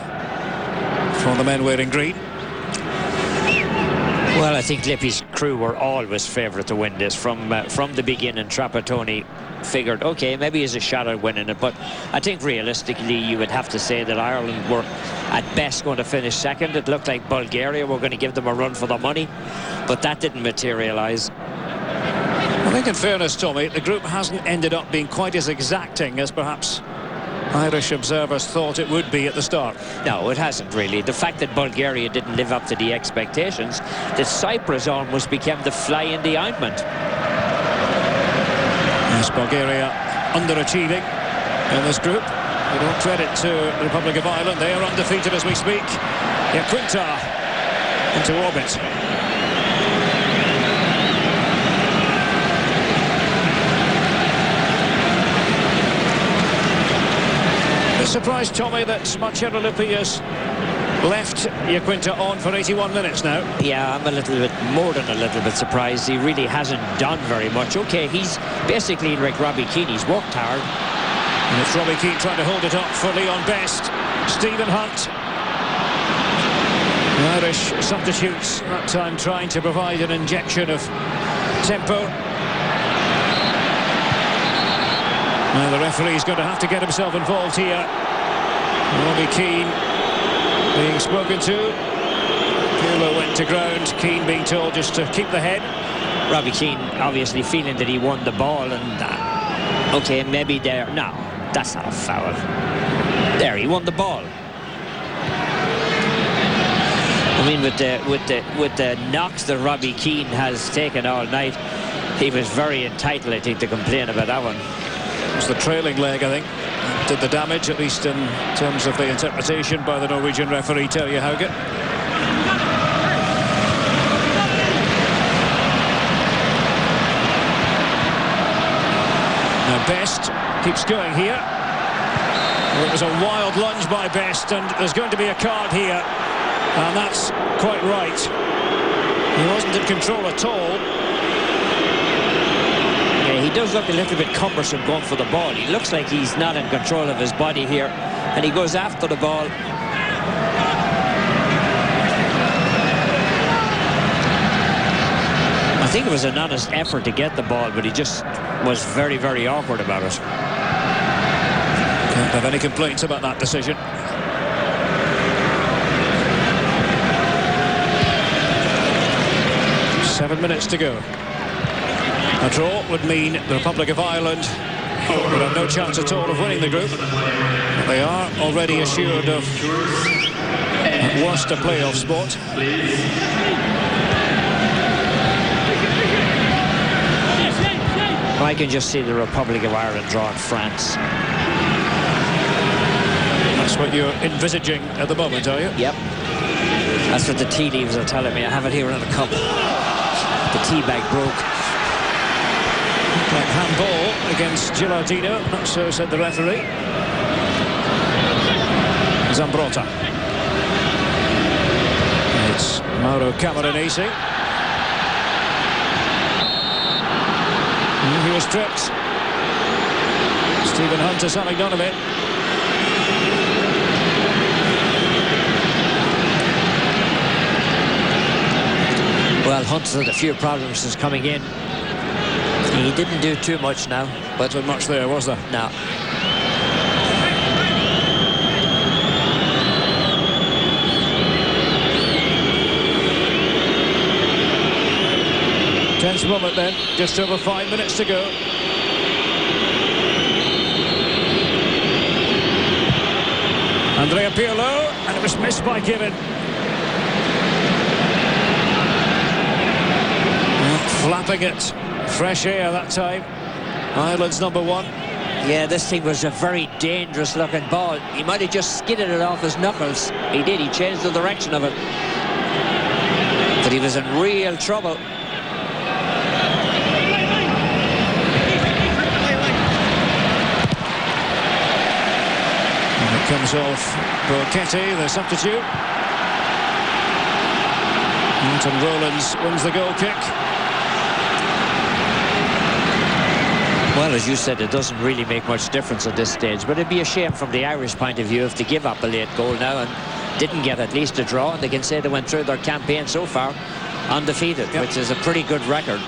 for the men wearing green. Well, I think Lippy's crew were always favourite to win this from the beginning. Trapattoni figured, okay, maybe he's a shot at winning it, but I think realistically you would have to say that Ireland were at best going to finish second. It looked like Bulgaria were going to give them a run for the money, but that didn't materialise. I think in fairness, Tommy, the group hasn't ended up being quite as exacting as perhaps Irish observers thought it would be at the start. No, it hasn't really. The fact that Bulgaria didn't live up to the expectations, that Cyprus almost became the fly in the ointment. Yes, Bulgaria underachieving in this group. We don't credit to the Republic of Ireland. They are undefeated as we speak. Iaquinta into orbit. Surprised, Tommy, that Macerolipi has left Iaquinta on for 81 minutes now. Yeah, I'm a little bit, more than a little bit surprised. He really hasn't done very much. Okay, he's basically like Robbie Keane. He's worked hard. And it's Robbie Keane trying to hold it up for Leon Best. Stephen Hunt. The Irish substitutes that time trying to provide an injection of tempo. Now the referee's going to have to get himself involved here. Robbie Keane being spoken to. Pirlo went to ground. Keane being told just to keep the head. Robbie Keane obviously feeling that he won the ball, and okay, maybe there. No, that's not a foul. There, he won the ball. I mean, with the knocks that Robbie Keane has taken all night, he was very entitled, I think, to complain about that one. It was the trailing leg, I think, did the damage, at least in terms of the interpretation by the Norwegian referee, Terje Hauge. Now Best keeps going here. Well, it was a wild lunge by Best, and there's going to be a card here, and that's quite right. He wasn't in control at all. He does look a little bit cumbersome going for the ball. He looks like he's not in control of his body here, and he goes after the ball. I think it was an honest effort to get the ball, but he just was very, very awkward about it. Can't have any complaints about that decision. Seven minutes to go. A draw would mean the Republic of Ireland would have no chance at all of winning the group. But they are already assured of, at worst, a playoff spot. I can just see the Republic of Ireland drawing France. That's what you're envisaging at the moment, are you? Yep. That's what the tea leaves are telling me. I have it here in a cup. The tea bag broke. Like handball against Gilardino, so said the referee. Zambrotta. It's Mauro Camoranesi. He was tripped. Stephen Hunt has having none of it. Well, Hunt's had a few problems since coming in. He didn't do too much now. Wasn't much there, was there? No. Tense moment then, just over 5 minutes to go. Andrea Pirlo, and it was missed by Given. Flapping it. Fresh air that time. Ireland's number one. Yeah, this thing was a very dangerous looking ball. He might have just skidded it off his knuckles. He did, he changed the direction of it. But he was in real trouble. And it comes off Borghetti, the substitute. Anton Rowlands wins the goal kick. Well, as you said, it doesn't really make much difference at this stage, but it'd be a shame from the Irish point of view if they give up a late goal now and didn't get at least a draw, and they can say they went through their campaign so far undefeated, which is a pretty good record.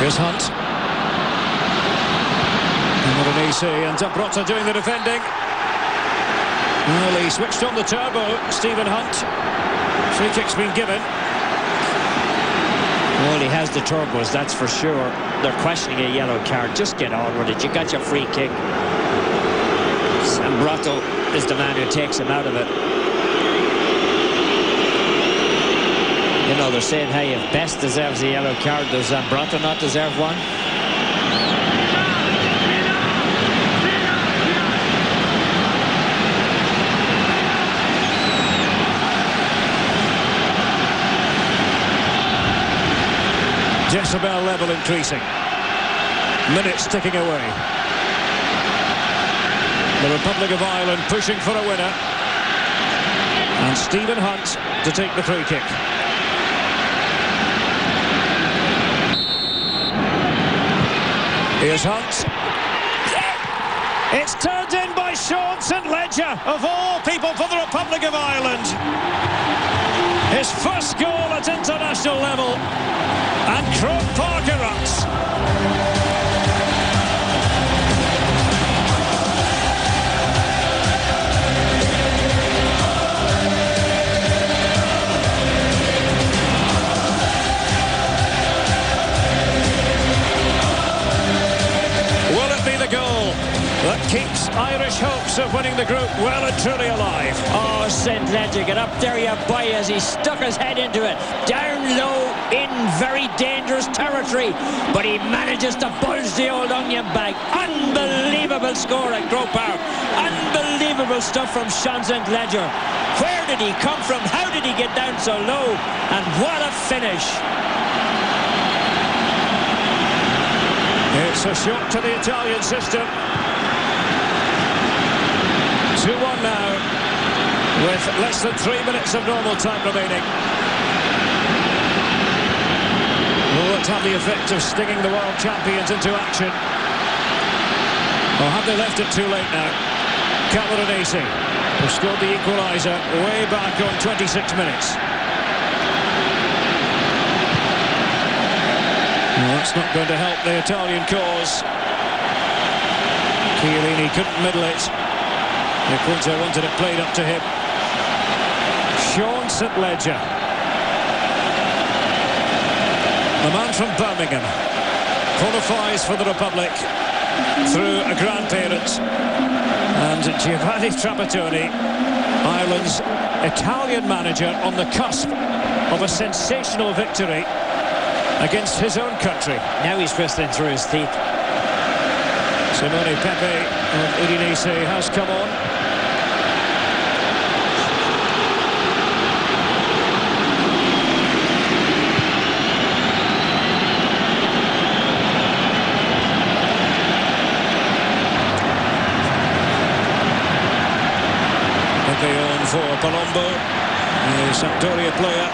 Here's Hunt. And Zambrotta doing the defending. Well, he switched on the turbo, Stephen Hunt. Free kick's been given. Well, he has the turbos, that's for sure. They're questioning a yellow card. Just get on with it. You got your free kick. Zambrotto is the man who takes him out of it. You know, they're saying, hey, if Best deserves a yellow card, does Zambrotto not deserve one? Decibel level increasing. Minutes ticking away. The Republic of Ireland pushing for a winner. And Stephen Hunt to take the free kick. Here's Hunt. It's turned in by Sean St. Ledger, of all people, for the Republic of Ireland. His first goal at international level. And Croke Park erupts. Will it be the goal that keeps Irish hopes of winning the group well and truly alive? Oh, St. Ledger, get up there, you boy, as he stuck his head into it. Down low, in very dangerous territory, but he manages to bulge the old onion bag. Unbelievable score at Croke Park. Unbelievable stuff from Sean St. Ledger. Where did he come from? How did he get down so low? And what a finish. It's a shock to the Italian system. 2-1 now, with less than 3 minutes of normal time remaining. Will it have the effect of stinging the world champions into action? Or have they left it too late now? Cameronese, who scored the equaliser way back on 26 minutes. Well, that's not going to help the Italian cause. Chiellini couldn't middle it. Quinto wanted it played up to him. Sean St. Ledger, the man from Birmingham, qualifies for the Republic through a grandparent. And Giovanni Trapattoni, Ireland's Italian manager, on the cusp of a sensational victory against his own country. Now he's whistling through his teeth. Simone Pepe of Udinese has come on. Pepe on for Palombo, the Sampdoria player.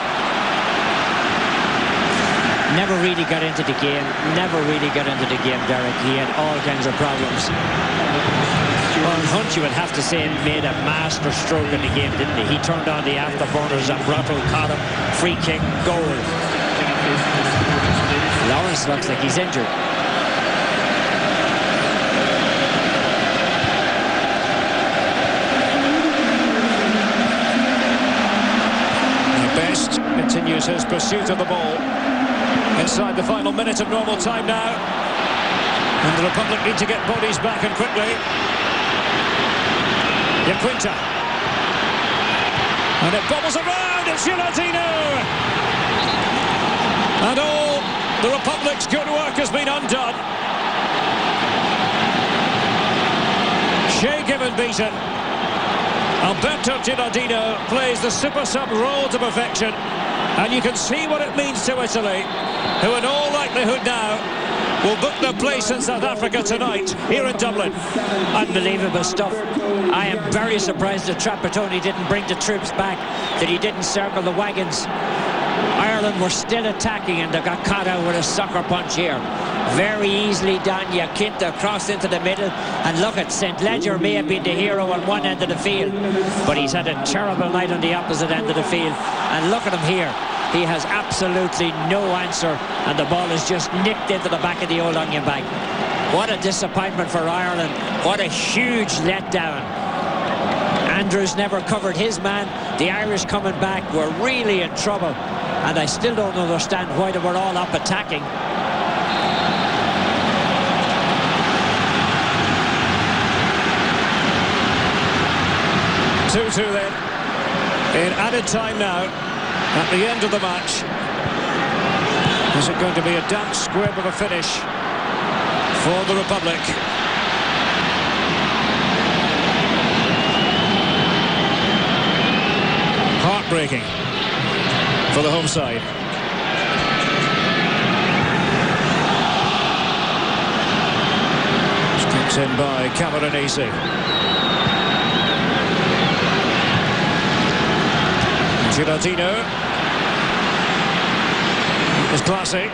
Never really got into the game. Derek. He had all kinds of problems. Well, Hunt, you would have to say, made a master stroke in the game, didn't he? He turned on the afterburners, Zambrotto caught him, free kick, goal. Lawrence looks like he's injured. Best continues his pursuit of the ball. Inside the final minute of normal time now. And the Republic need to get bodies back and quickly. Quinta. And it bobbles around. It's Gilardino. And all the Republic's good work has been undone. Shea Given beaten. Alberto Gilardino plays the super sub role to perfection. And you can see what it means to Italy, who in all likelihood now will book their place in South Africa tonight, here in Dublin. Unbelievable stuff. I am very surprised that Trapattoni didn't bring the troops back, that he didn't circle the wagons. Ireland were still attacking and they got caught out with a sucker punch here. Very easily done. Quinto crossed into the middle, and look at St. Ledger may have been the hero on one end of the field, but he's had a terrible night on the opposite end of the field. And look at him here. He has absolutely no answer, and the ball is just nicked into the back of the old onion bag. What a disappointment for Ireland. What a huge letdown. Andrews never covered his man. The Irish coming back were really in trouble, and I still don't understand why they were all up attacking. Two then, in added time now, at the end of the match. Is it going to be a damp squib of a finish for the Republic? Heartbreaking for the home side. Steps in by Cameronese. Gilardino is classy.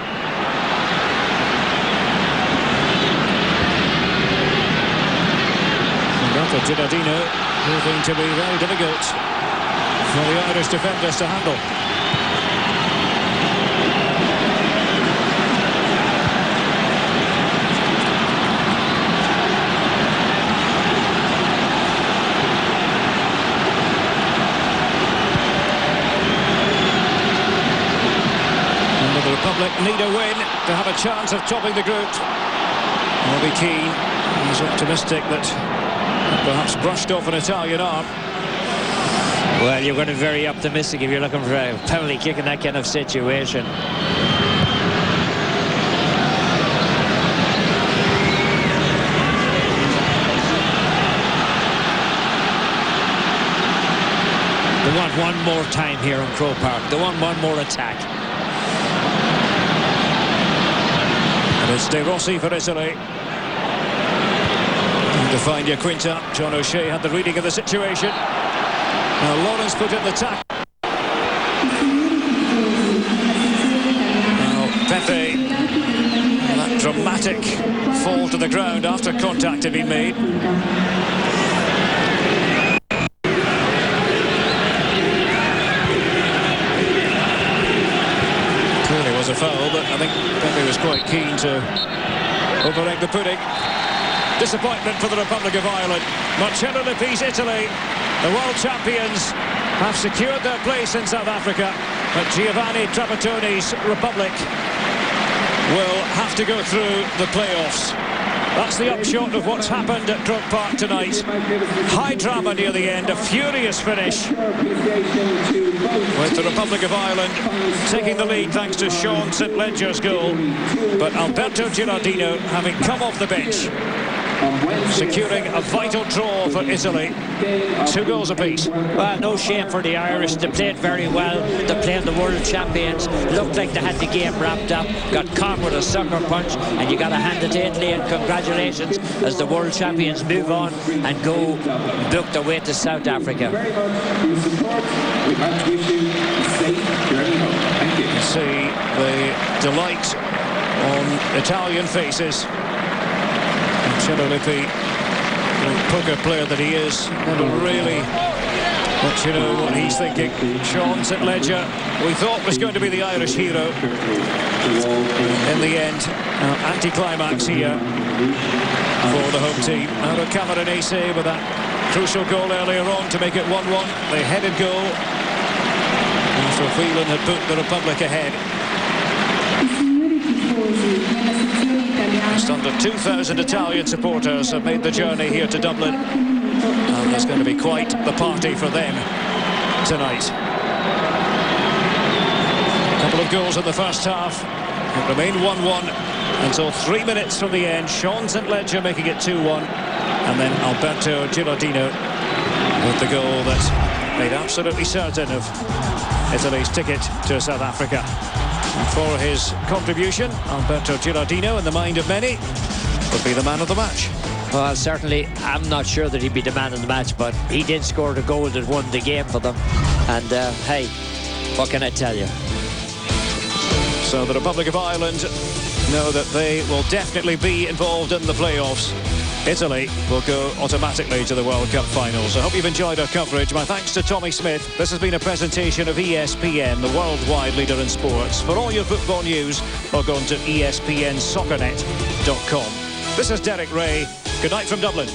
Roberto Gilardino proving to be very difficult for the Irish defenders to handle. The Republic need a win to have a chance of topping the group. Will be keen. He's optimistic that perhaps brushed off an Italian arm. Well, you're going to be very optimistic if you're looking for a penalty kick in that kind of situation. They want one more time here on Croke Park. They want one more attack. It's De Rossi for Italy. To find Quinta. John O'Shea had the reading of the situation. Now Lawrence put in the tackle. Now Pepe. That dramatic fall to the ground after contact had been made. Clearly was a foul, but I think Pepe was quite keen to overegg the pudding. Disappointment for the Republic of Ireland. Marcello Lippi's Italy, the world champions, have secured their place in South Africa, but Giovanni Trapattoni's Republic will have to go through the playoffs. That's the upshot of what's happened at Croke Park tonight. High drama near the end, a furious finish, with the Republic of Ireland taking the lead thanks to Sean St Ledger's goal, but Alberto Gilardino having come off the bench, securing a vital draw for Italy. 2 goals apiece. Well, no shame for the Irish. They played very well. They played the world champions. Looked like they had the game wrapped up. Got caught with a sucker punch, and you got to hand it to Italy, and congratulations as the world champions move on and go book their way to South Africa. You can see the delight on Italian faces. Marcello Lippi, the poker player that he is, never really let you know what he's thinking. Sean St Ledger, we thought was going to be the Irish hero. In the end, anti-climax here for the home team. Out of Cameronese with that crucial goal earlier on to make it 1-1. The headed goal. So Phelan had put the Republic ahead. Just under 2,000 Italian supporters have made the journey here to Dublin, and there's going to be quite the party for them tonight. A couple of goals in the first half. It remained 1-1 until 3 minutes from the end. Sean St Ledger making it 2-1, and then Alberto Gilardino with the goal that made absolutely certain of Italy's ticket to South Africa. And for his contribution, Alberto Gilardino, in the mind of many, would be the man of the match. Well, certainly, I'm not sure that he'd be the man of the match, but he did score the goal that won the game for them. And, hey, what can I tell you? So the Republic of Ireland know that they will definitely be involved in the playoffs. Italy will go automatically to the World Cup finals. I hope you've enjoyed our coverage. My thanks to Tommy Smith. This has been a presentation of ESPN, the worldwide leader in sports. For all your football news, log on to ESPNsoccernet.com. This is Derek Ray. Good night from Dublin.